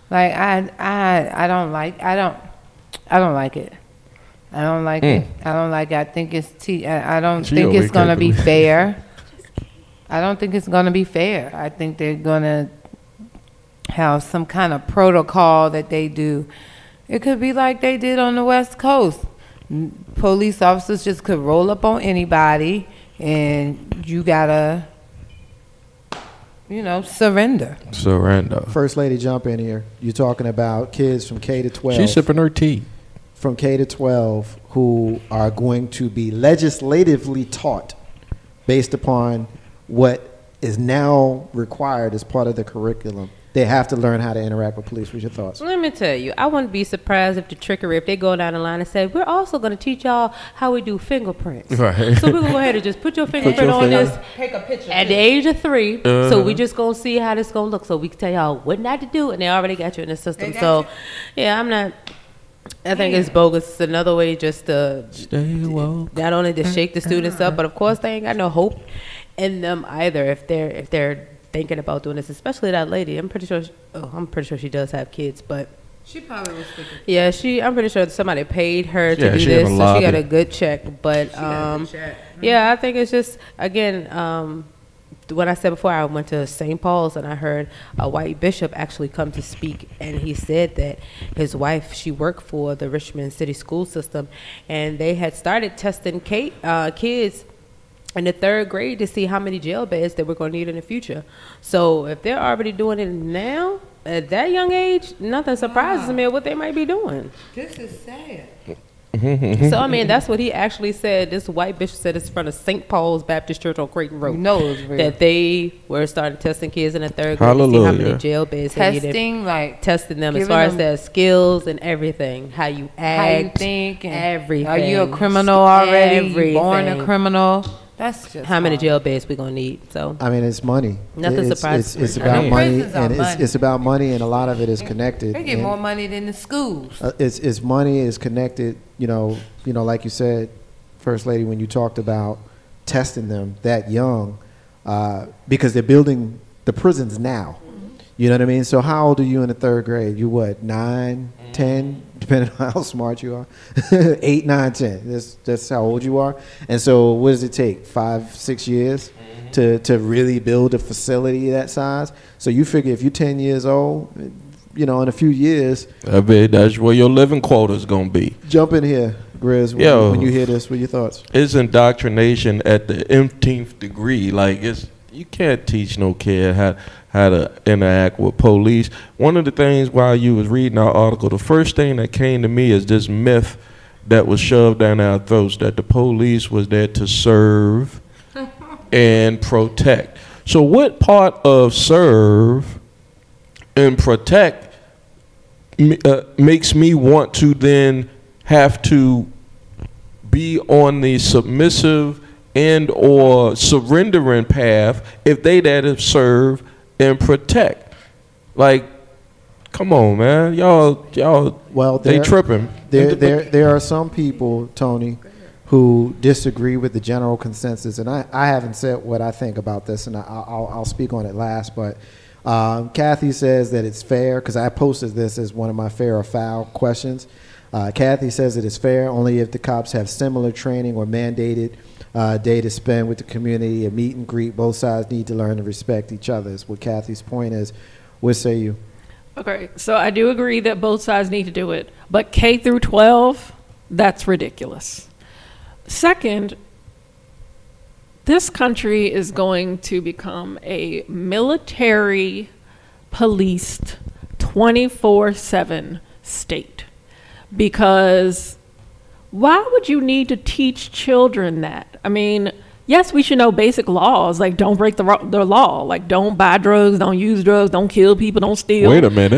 Like, I don't like it. I don't like it. I think it's I don't think it's going to be fair. I don't think it's going to be fair. I think they're going to have some kind of protocol that they do. It could be like they did on the West Coast. Police officers just could roll up on anybody, and you gotta, surrender. First lady, jump in here. You're talking about kids from K to 12. She's sipping her tea. From K to 12 who are going to be legislatively taught based upon what is now required as part of the curriculum. They have to learn how to interact with police. What's your thoughts? Let me tell you, I wouldn't be surprised if the trickery, if they go down the line and say, we're also going to teach y'all how we do fingerprints. Right. So we're going to go ahead and just put your fingerprint on this. Take a picture. At the age of 3. So we just going to see how this going to look. So we can tell y'all what not to do. And they already got you in the system. So, yeah, I think it's bogus. It's another way just to not only to shake the students up, but of course they ain't got no hope in them either if they're thinking about doing this, especially that lady. I'm pretty sure she does have kids, but she probably was thinking. Yeah, I'm pretty sure somebody paid her to do this, so she got a good check. But yeah, I think it's just, again, when I said before, I went to St. Paul's and I heard a white bishop actually come to speak, and he said that his wife, she worked for the Richmond City school system, and they had started testing kids in the 3rd grade to see how many jail beds they were going to need in the future. So if they're already doing it now, at that young age, nothing surprises me at what they might be doing. This is sad. So, I mean, that's what he actually said. This white bishop said it's in front of St. Paul's Baptist Church on Creighton Road. It's real. That they were starting testing kids in the 3rd grade to see how many jail beds they needed. Testing them as far as their skills and everything. How you act. How you think. Everything. Are you a criminal already? You born a criminal? That's just how many jail beds we gonna need. So I mean, it's money. Nothing surprises. It's about money, and it's about money, and a lot of it is connected. They get more money than the schools. It's money is connected. Like you said, First Lady, when you talked about testing them that young, because they're building the prisons now. You know what I mean? So how old are you in the third grade? You what, 9, 10, depending on how smart you are? 8, 9, 10. That's how old you are. And so what does it take? 5, 6 years to really build a facility that size? So you figure if you're 10 years old, in a few years. I bet that's where your living quota is going to be. Jump in here, Grizz, when you hear this. What are your thoughts? It's indoctrination at the 10th degree. Like, you can't teach no kid how to interact with police. One of the things while you was reading our article, the first thing that came to me is this myth that was shoved down our throats that the police was there to serve and protect. So what part of serve and protect makes me want to then have to be on the submissive and or surrendering path if they there to serve and protect? Like, come on, man, y'all. Well, they tripping. There are some people, Tony, who disagree with the general consensus, and I haven't said what I think about this, and I'll speak on it last. But Kathy says that it's fair because I posted this as one of my fair or foul questions. Kathy says it is fair only if the cops have similar training or mandated day to spend with the community, a meet and greet. Both sides need to learn to respect each other is what Kathy's point is. What say you? Okay, so I do agree that both sides need to do it, but K through 12, that's ridiculous. Second, this country is going to become a military policed 24/7 state, because why would you need to teach children that? I mean, yes, we should know basic laws, like don't break the law, like don't buy drugs, don't use drugs, don't kill people, don't steal. Wait a minute. I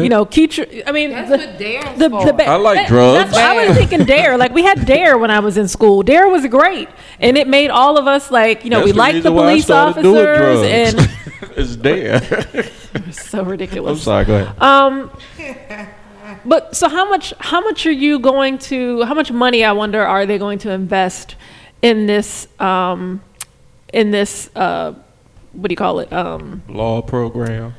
mean, That's what DARE's for. I like drugs. I was thinking DARE. Like, we had DARE when I was in school. DARE was great, and it made all of us we liked the police officers. And it's DARE. It's so ridiculous. I'm sorry. Go ahead. But so how much are you going to? How much money, I wonder, are they going to invest in this? What do you call it? Law program.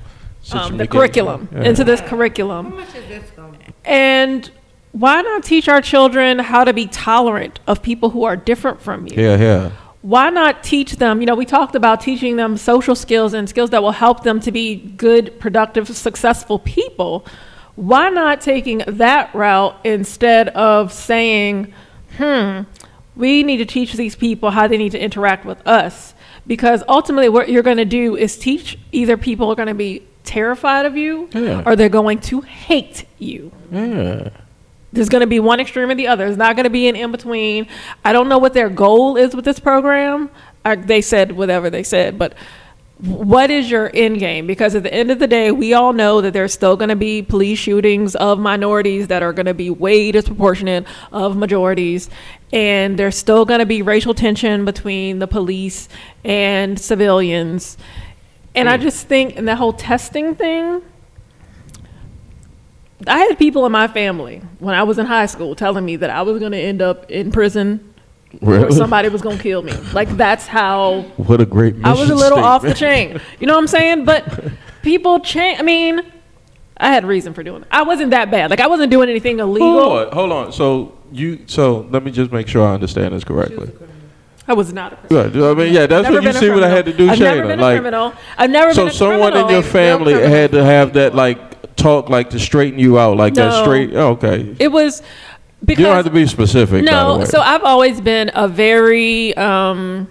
The curriculum. Yeah. Into this curriculum. How much is this going to be? And why not teach our children how to be tolerant of people who are different from you? Yeah. Why not teach them, we talked about teaching them social skills and skills that will help them to be good, productive, successful people. Why not taking that route instead of saying, we need to teach these people how they need to interact with us? Because ultimately what you're going to do is teach, either people are going to be terrified of you or they're going to hate you. Yeah. There's going to be one extreme or the other. There's not going to be an in-between. I don't know what their goal is with this program. They said whatever they said, but what is your end game? Because at the end of the day, we all know that there's still going to be police shootings of minorities that are going to be way disproportionate of majorities. And there's still going to be racial tension between the police and civilians. And I just think in that whole testing thing, I had people in my family when I was in high school telling me that I was going to end up in prison. Really? Or somebody was going to kill me. Like, that's how. What a great mission I was a little statement. off the chain. You know what I'm saying? But people change. I mean, I had reason for doing it. I wasn't that bad. Like, I wasn't doing anything illegal. Hold on. So let me just make sure I understand this correctly. I was not a criminal. Good. I mean, yeah, that's what you see what I had to do, I've Shayna. never been a criminal. I've never been a criminal. So someone in your family had to have that, talk, to straighten you out, that straight. Oh, okay. It was. Because, you don't have to be specific. No, by the way. So I've always been a very violent,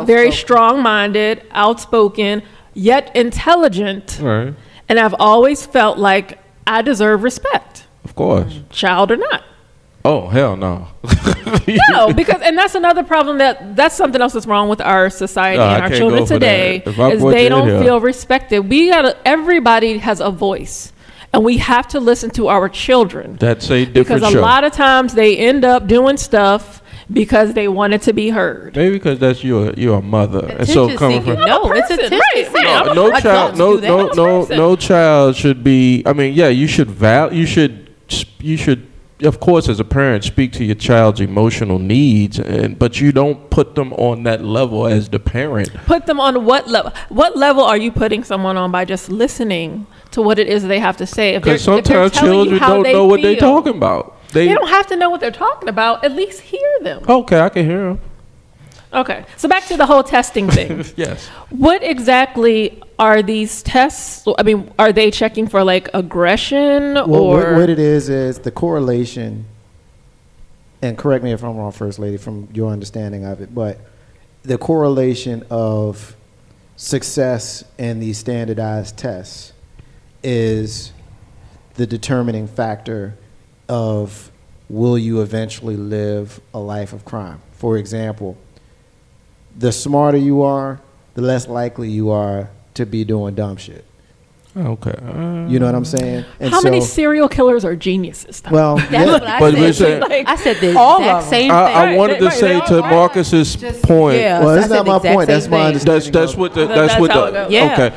very strong-minded, outspoken, yet intelligent. Right. And I've always felt like I deserve respect. Of course. Child or not. Oh, hell no. No, and that's another problem that's something else that's wrong with our society and our children today is they don't feel respected. Everybody has a voice. And we have to listen to our children. That's a different Because a lot of times they end up doing stuff because they wanted to be heard. Maybe because that's you're a mother. And so coming from it's attention. Right. No child should be. I mean, yeah, you should of course, as a parent, speak to your child's emotional needs, but you don't put them on that level as the parent. Put them on what level? What level are you putting someone on by just listening to what it is they have to say? Because sometimes children don't know what they're talking about. They don't have to know what they're talking about. At least hear them. Okay, I can hear them. Okay, so back to the whole testing thing. Yes. What exactly are these tests? I mean, are they checking for like aggression or? What it is the correlation, and correct me if I'm wrong, First Lady, from your understanding of it, but the correlation of success in these standardized tests is the determining factor of will you eventually live a life of crime. For example, the smarter you are, the less likely you are to be doing dumb shit. Okay. You know what I'm saying? And how many serial killers are geniuses? Well, that's what I said. I said the exact same thing. I wanted to say to Marcus's point. Yeah, well, that's not my point. That's my understanding. That's what the yeah. Okay.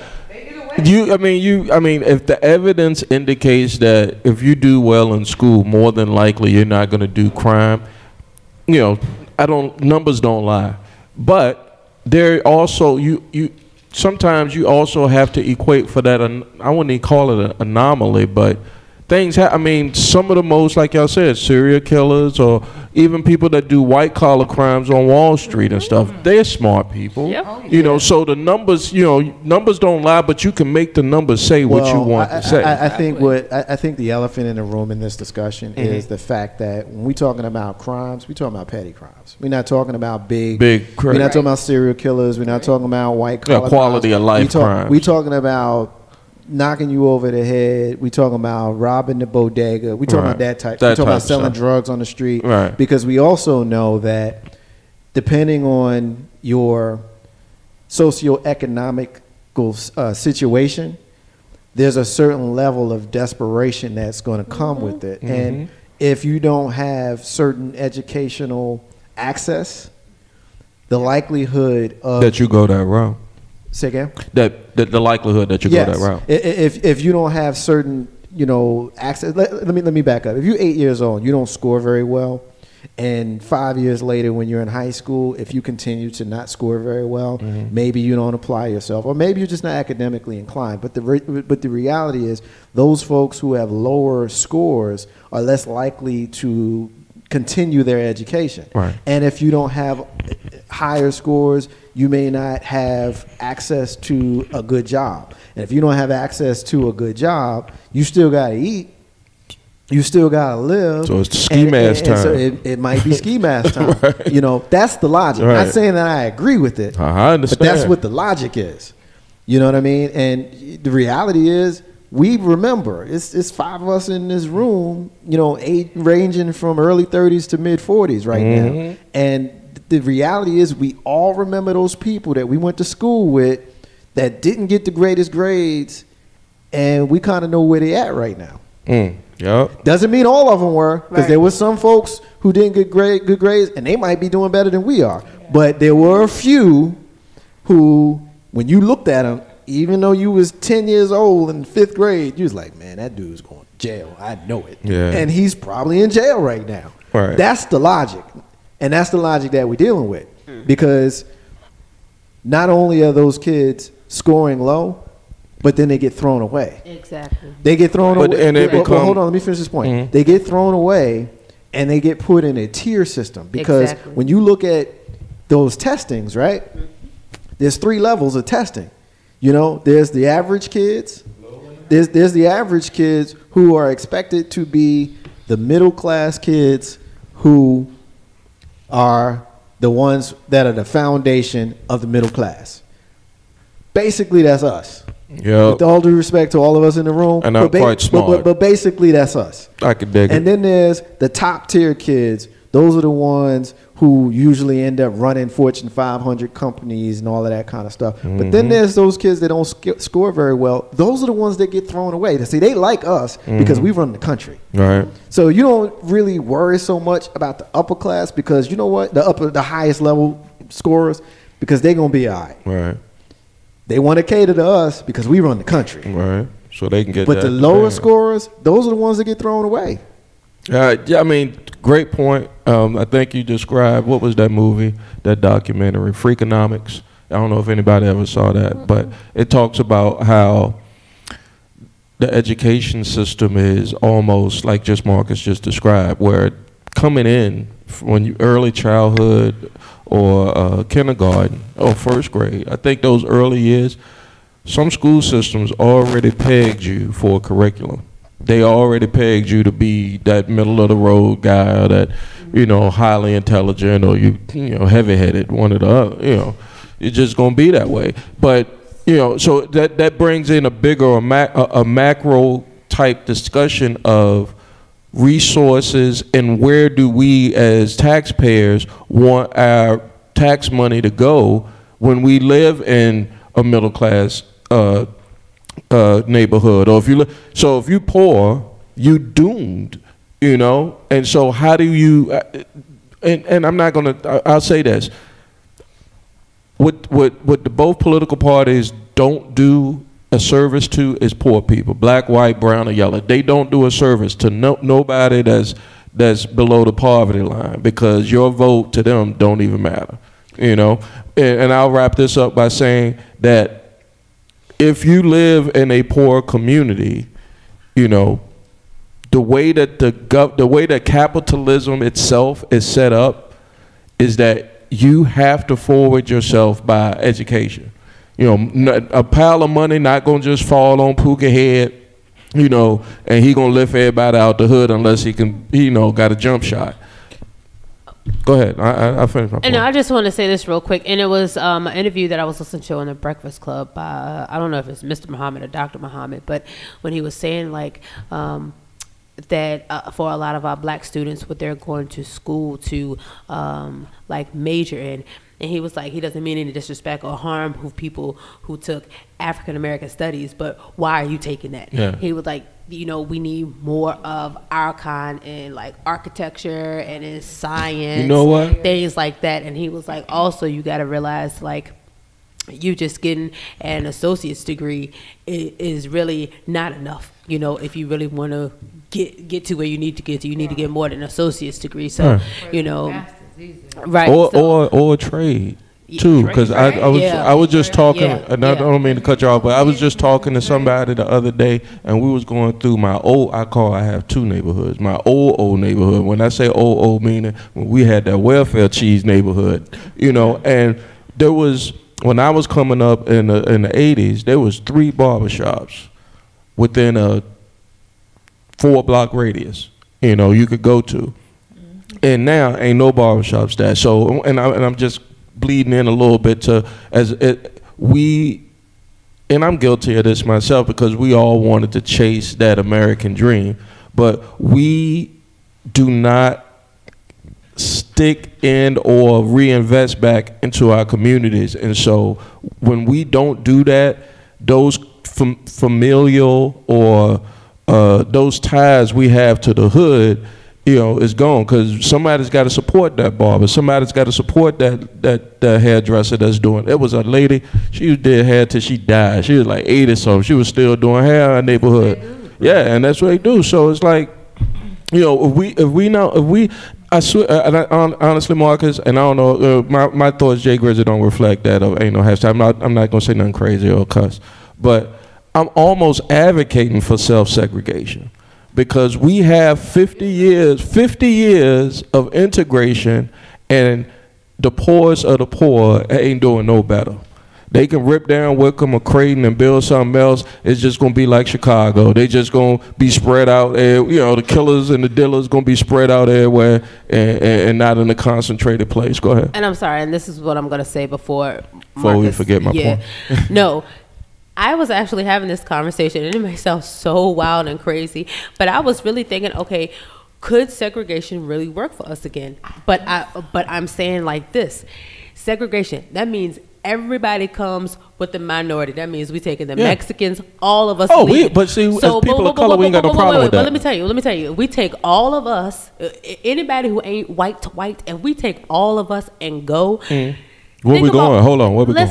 I mean, if the evidence indicates that if you do well in school, more than likely you're not going to do crime. Numbers don't lie. But there also sometimes you also have to equate for that. I wouldn't even call it an anomaly, but things. Some of the most, like y'all said, serial killers or even people that do white collar crimes on Wall Street and stuff. They're smart people. Yep. So the numbers, numbers don't lie, but you can make the numbers say what you want to say. I think the elephant in the room in this discussion is the fact that when we're talking about crimes, we're talking about petty crimes. We're not talking about big. We're not talking about serial killers. We're not talking about white collar quality of life crimes. We're talking about knocking you over the head. We talking about robbing the bodega. We talking about that type. We talking about selling drugs on the street. Right. Because we also know that depending on your socioeconomic situation, there's a certain level of desperation that's going to come with it. And if you don't have certain educational access, the likelihood of that you go that route. Say again? That the likelihood that you go that route. If you don't have certain, access. Let me back up. If you're 8 years old, you don't score very well, and 5 years later, when you're in high school, if you continue to not score very well, maybe you don't apply yourself, or maybe you're just not academically inclined. But the reality is, those folks who have lower scores are less likely to continue their education. Right. And if you don't have higher scores, you may not have access to a good job. And if you don't have access to a good job, you still got to eat. You still got to live. So it's ski mask time. So it might be ski mask time. Right. That's the logic. Right. I'm not saying that I agree with it. I understand. But that's what the logic is. You know what I mean? And the reality is, we remember, it's five of us in this room, age ranging from early 30s to mid 40s right now. And the reality is, we all remember those people that we went to school with that didn't get the greatest grades, and we kind of know where they at right now. Yep. Doesn't mean all of them were, because there were some folks who didn't get good grades, and they might be doing better than we are. But there were a few who, when you looked at them, even though you was 10 years old in 5th grade, you was like, man, that dude's going to jail. I know it. Yeah. And he's probably in jail right now. Right. That's the logic. And that's the logic that we're dealing with. Because not only are those kids scoring low, but then they get thrown away. Exactly. They get thrown away. And but hold on, let me finish this point. They get thrown away, and they get put in a tier system. Because when you look at those testings, right, there's 3 levels of testing. There's the average kids. There's the average kids who are expected to be the middle class kids who are the ones that are the foundation of the middle class. Basically, that's us. Yeah. With all due respect to all of us in the room. And I'm quite smart. But basically, that's us. I can dig it. And then there's the top tier kids. Those are the ones who usually end up running Fortune 500 companies and all of that kind of stuff. But then there's those kids that don't score very well. Those are the ones that get thrown away. See, they like us because we run the country. Right. So you don't really worry so much about the upper class, because you know what? The highest level scorers, because they're going to be all right. Right. They want to cater to us because we run the country. Right. So they can get But the lower scorers, those are the ones that get thrown away. Yeah, I mean, great point. I think you described, what was that movie, that documentary, Freakonomics? I don't know if anybody ever saw that, but it talks about how the education system is almost like just Marcus just described, where coming in when you early childhood or kindergarten or first grade, I think those early years, some school systems already pegged you for a curriculum. They already pegged you to be that middle of the road guy, or that, you know, highly intelligent, or you know, heavy headed, one of the other, you know, it's just gonna be that way. But you know, so that brings in a bigger, a macro type discussion of resources and where do we as taxpayers want our tax money to go when we live in a middle class neighborhood, or if you're poor, you doomed, you know. And so how do you? And I'm not gonna. I'll say this. What the both political parties don't do a service to is poor people, black, white, brown, or yellow. They don't do a service to nobody that's below the poverty line, because your vote to them don't even matter, you know. And I'll wrap this up by saying that if you live in a poor community, you know, the way that the way that capitalism itself is set up is that you have to forward yourself by education. You know, a pile of money not gonna just fall on Pookie head, you know, and he gonna lift everybody out the hood unless he can, you know, got a jump shot. Go ahead. I finished my point. And I just want to say this real quick. And it was an interview that I was listening to on the Breakfast Club by, I don't know if it's Mr. Mohammed or Dr. Mohammed, but when he was saying like that for a lot of our black students, what they're going to school to like major in, and he was like, he doesn't mean any disrespect or harm who people who took African American studies, but why are you taking that? Yeah. He was like, you know, we need more of our kind in like architecture and in science, you know what, things like that. And he was like, also you got to realize like you just getting an associate's degree is really not enough. You know, if you really want to get to where you need to get to, you need to get more than an associate's degree. So, you know, right. Or trade too, because I was just talking, and I don't mean to cut you off, but I was just talking to somebody the other day, and we was going through my I have two neighborhoods. My old neighborhood. When I say old meaning when we had that welfare cheese neighborhood, you know, and there was, when I was coming up in the 80s, there was 3 barbershops within a 4-block radius, you know, you could go to. And now ain't no barbershops there. So, and I'm just bleeding in a little bit to, and I'm guilty of this myself, because we all wanted to chase that American dream, but we do not stick in or reinvest back into our communities. And so when we don't do that, those familial or those ties we have to the hood, you know, is gone, because somebody's got to support that barber. Somebody's got to support that hairdresser that's doing. There was a lady, she did hair till she died. She was like 80 something. She was still doing hair in our neighborhood. Yeah, and that's what they do. So it's like, you know, I swear, honestly, Marcus, and I don't know, my thoughts, Jay Grizzly, don't reflect that. Ain't no hashtag. I'm not gonna say nothing crazy or cuss, but I'm almost advocating for self-segregation. Because we have 50 years of integration, and the poorest of the poor ain't doing no better. They can rip down Wickham or Creighton and build something else. It's just going to be like Chicago. They just going to be spread out. You know, the killers and the dealers going to be spread out everywhere and not in a concentrated place. Go ahead. And I'm sorry, and this is what I'm going to say before we forget my point. No. I was actually having this conversation, and it may sound so wild and crazy, but I was really thinking, okay, could segregation really work for us again? But I'm saying like this, segregation, that means everybody comes with the minority. That means we taking the Mexicans, all of us. But see, as people of color, we ain't got no problem with that. But let me tell you, we take all of us, anybody who ain't white, and we take all of us and go. Where we going? Hold on. Where we going?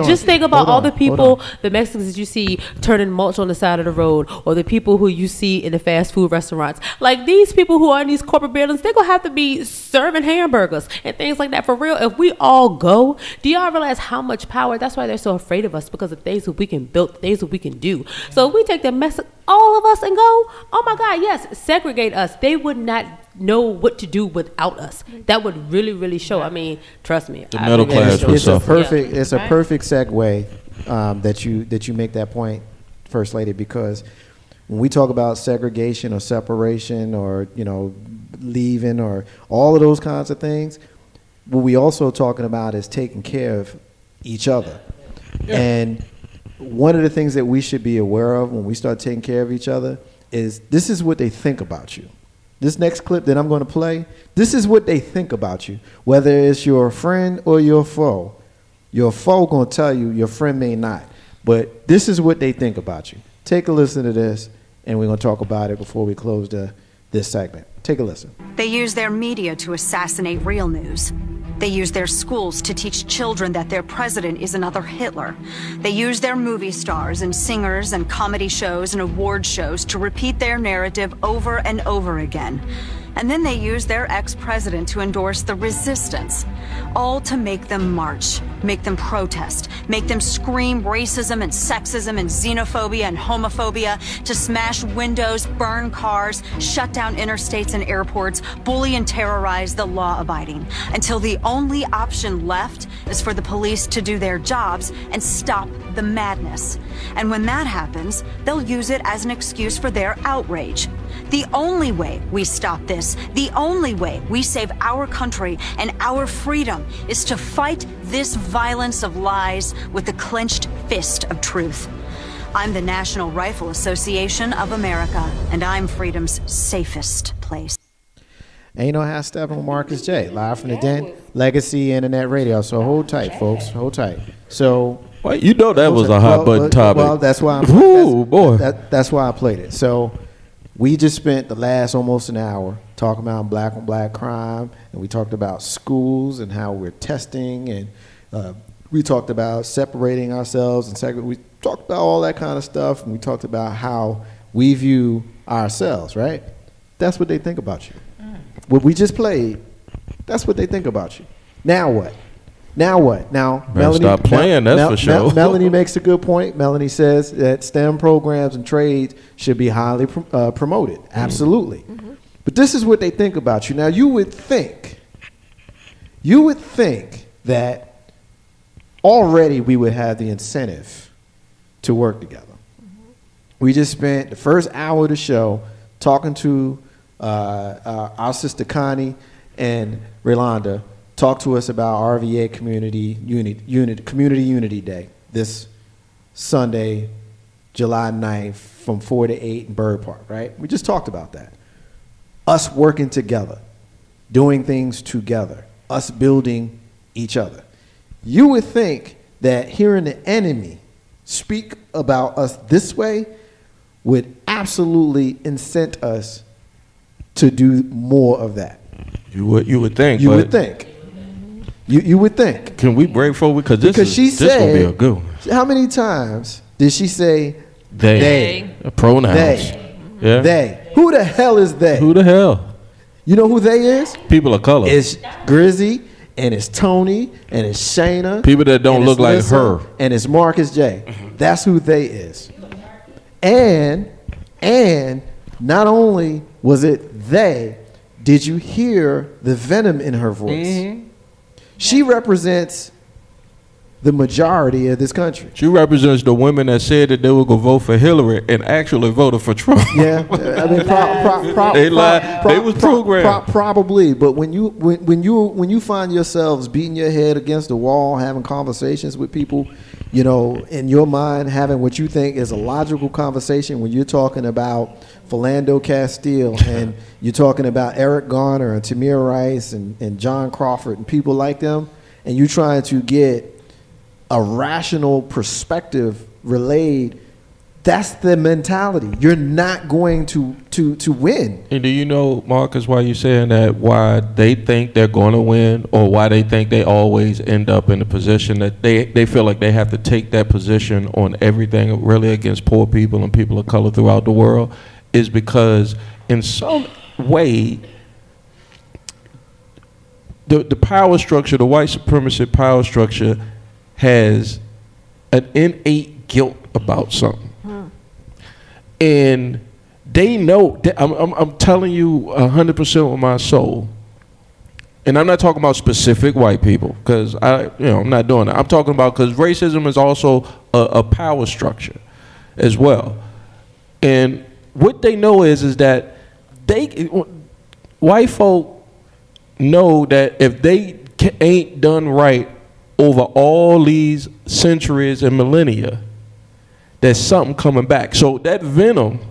Just think about all the people, the Mexicans that you see turning mulch on the side of the road, or the people who you see in the fast food restaurants. Like these people who are in these corporate buildings, they're gonna have to be serving hamburgers and things like that for real. If we all go, do y'all realize how much power? That's why they're so afraid of us, because of things that we can build, things that we can do. So if we take the mess, all of us, and go, oh my God, yes, segregate us. They would not know what to do without us. That would really, really show. I mean, trust me. The middle class would suffer. It's a perfect segue that you make that point, First Lady, because when we talk about segregation or separation or leaving or all of those kinds of things, what we also talking about is taking care of each other. Yeah. And one of the things that we should be aware of when we start taking care of each other is this is what they think about you. This next clip that I'm going to play, this is what they think about you. Whether it's your friend or your foe going to tell you, your friend may not. But this is what they think about you. Take a listen to this, and we're going to talk about it before we close this segment. Take a listen. They use their media to assassinate real news. They use their schools to teach children that their president is another Hitler. They use their movie stars and singers and comedy shows and award shows to repeat their narrative over and over again. And then they use their ex-president to endorse the resistance, all to make them march, make them protest, make them scream racism and sexism and xenophobia and homophobia, to smash windows, burn cars, shut down interstates and airports, bully and terrorize the law-abiding, until the only option left is for the police to do their jobs and stop the madness. And when that happens, they'll use it as an excuse for their outrage. The only way we stop this, the only way we save our country and our freedom, is to fight this violence of lies with the clenched fist of truth. I'm the National Rifle Association of America, and I'm freedom's safest place. Ain't no half stepping with Marcus J. Live from the Den, Legacy Internet Radio. So hold tight, folks. Hold tight. So, well, that was a hot button topic. Well, that's why that's why I played it. So we just spent the last almost an hour talking about black on black crime, and we talked about schools and how we're testing, and we talked about separating ourselves and we talked about all that kind of stuff, and we talked about how we view ourselves, right? That's what they think about you. What we just played, that's what they think about you. Now what? Now what? Now, Melanie, stop playing, that's for sure. Melanie makes a good point. Melanie says that STEM programs and trades should be highly promoted. Absolutely. Mm-hmm. But this is what they think about you. Now, you would think that already we would have the incentive to work together. Mm-hmm. We just spent the first hour of the show talking to our sister Connie and Rolanda. Talk to us about RVA Community Unity Day this Sunday, July 9th from 4 to 8 in Bird Park, right? We just talked about that. Us working together, doing things together, us building each other. You would think that hearing the enemy speak about us this way would absolutely incent us to do more of that. You would think. You would think. You would think. Can we break forward? Because this will be a good one. How many times did she say they? Pronouns. They. Yeah. They. Who the hell is they? Who the hell? You know who they is? People of color. It's Grizzy, and it's Tony, and it's Shayna. People that don't look like her. And it's Marcus J. That's who they is. And not only was it they, did you hear the venom in her voice? Mm-hmm. She represents the majority of this country. She represents the women that said that they were going to vote for Hillary and actually voted for Trump. Yeah, I mean, they lied. They was programmed. Probably, but when you find yourselves beating your head against the wall, having conversations with people, you know, in your mind, having what you think is a logical conversation when you're talking about Philando Castile and you're talking about Eric Garner and Tamir Rice and John Crawford and people like them, and you're trying to get a rational perspective relayed that's the mentality. You're not going to win. And do you know, Marcus, why you're saying that, why they think they're going to win, or why they think they always end up in a position that they feel like they have to take that position on everything really against poor people and people of color throughout the world, is because in some way the power structure, the white supremacy power structure, has an innate guilt about something. And they know that I'm telling you 100% with my soul. And I'm not talking about specific white people, because I'm not doing that. I'm talking about, because racism is also a power structure as well. And what they know is that white folk know that if they ain't done right over all these centuries and millennia, there's something coming back. So that venom,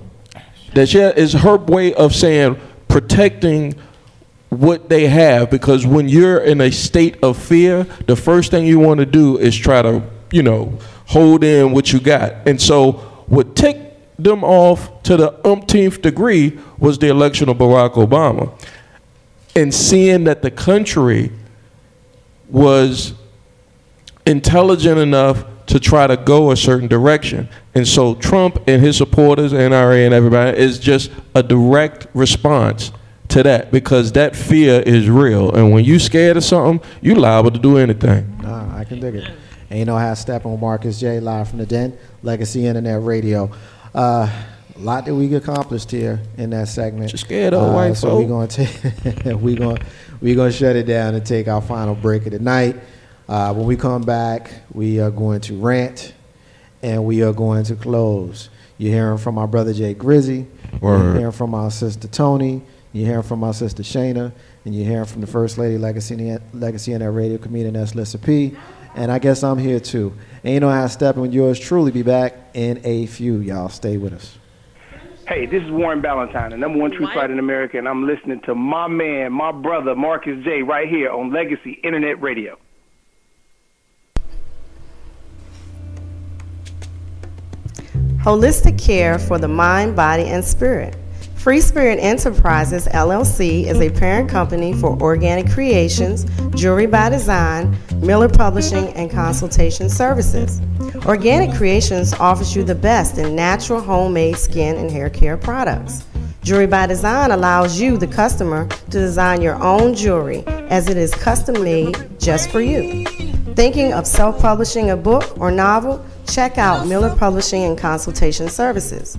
that is her way of saying protecting what they have, because when you're in a state of fear, the first thing you want to do is try to, hold in what you got. And so what ticked them off to the umpteenth degree was the election of Barack Obama. And seeing that the country was intelligent enough to try to go a certain direction. And so Trump and his supporters, NRA and everybody, is just a direct response to that, because that fear is real. And when you scared of something, you liable to do anything. Nah, I can dig it. Ain't no half step on Marcus J, live from the Den, Legacy Internet Radio. A lot that we accomplished here in that segment. Just scared of white so folk. we're gonna shut it down and take our final break of the night. When we come back, we are going to rant, and we are going to close. You're hearing from our brother Jay Grizzy. You're hearing from our sister Tony. You're hearing from our sister Shayna. And you're hearing from the First Lady, Legacy Internet Radio comedian, that's Lissa P. And I guess I'm here too. Ain't no how stepping when yours truly be back in a few. Y'all stay with us. Hey, this is Warren Ballantyne, the number one true fighter in America, and I'm listening to my man, my brother, Marcus J, right here on Legacy Internet Radio. Holistic care for the mind, body, and spirit. Free Spirit Enterprises, LLC, is a parent company for Organic Creations, Jewelry by Design, Miller Publishing, and Consultation Services. Organic Creations offers you the best in natural, homemade skin and hair care products. Jewelry by Design allows you, the customer, to design your own jewelry, as it is custom made just for you. Thinking of self-publishing a book or novel? Check out Miller Publishing and Consultation Services.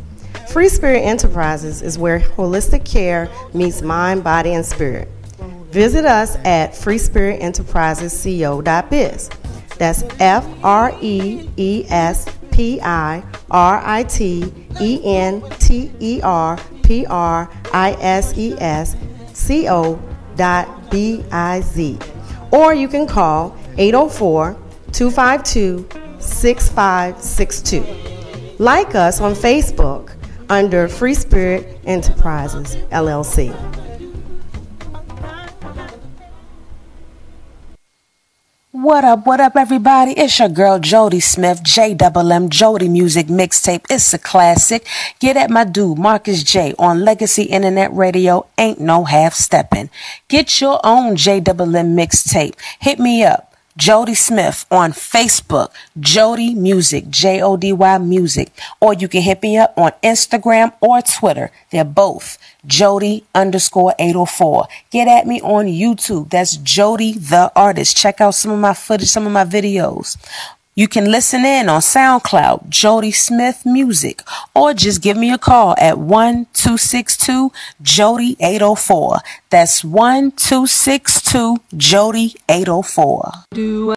Free Spirit Enterprises is where holistic care meets mind, body, and spirit. Visit us at freespiritenterprisesco.biz. That's freespiritenterprisesco.biz. Or you can call 804-252-6562. Like us on Facebook under Free Spirit Enterprises, LLC. What up, everybody? It's your girl, Jody Smith, JMM, Jody Music Mixtape. It's a classic. Get at my dude, Marcus J, on Legacy Internet Radio. Ain't no half-stepping. Get your own JMM mixtape. Hit me up. Jody Smith on Facebook, Jody Music, Jody Music, or you can hit me up on Instagram or Twitter. They're both Jody_804. Get at me on YouTube. That's Jody the Artist. Check out some of my footage, some of my videos. You can listen in on SoundCloud, Jody Smith Music, or just give me a call at 1-262-JODY-804. That's 1-262-JODY-804.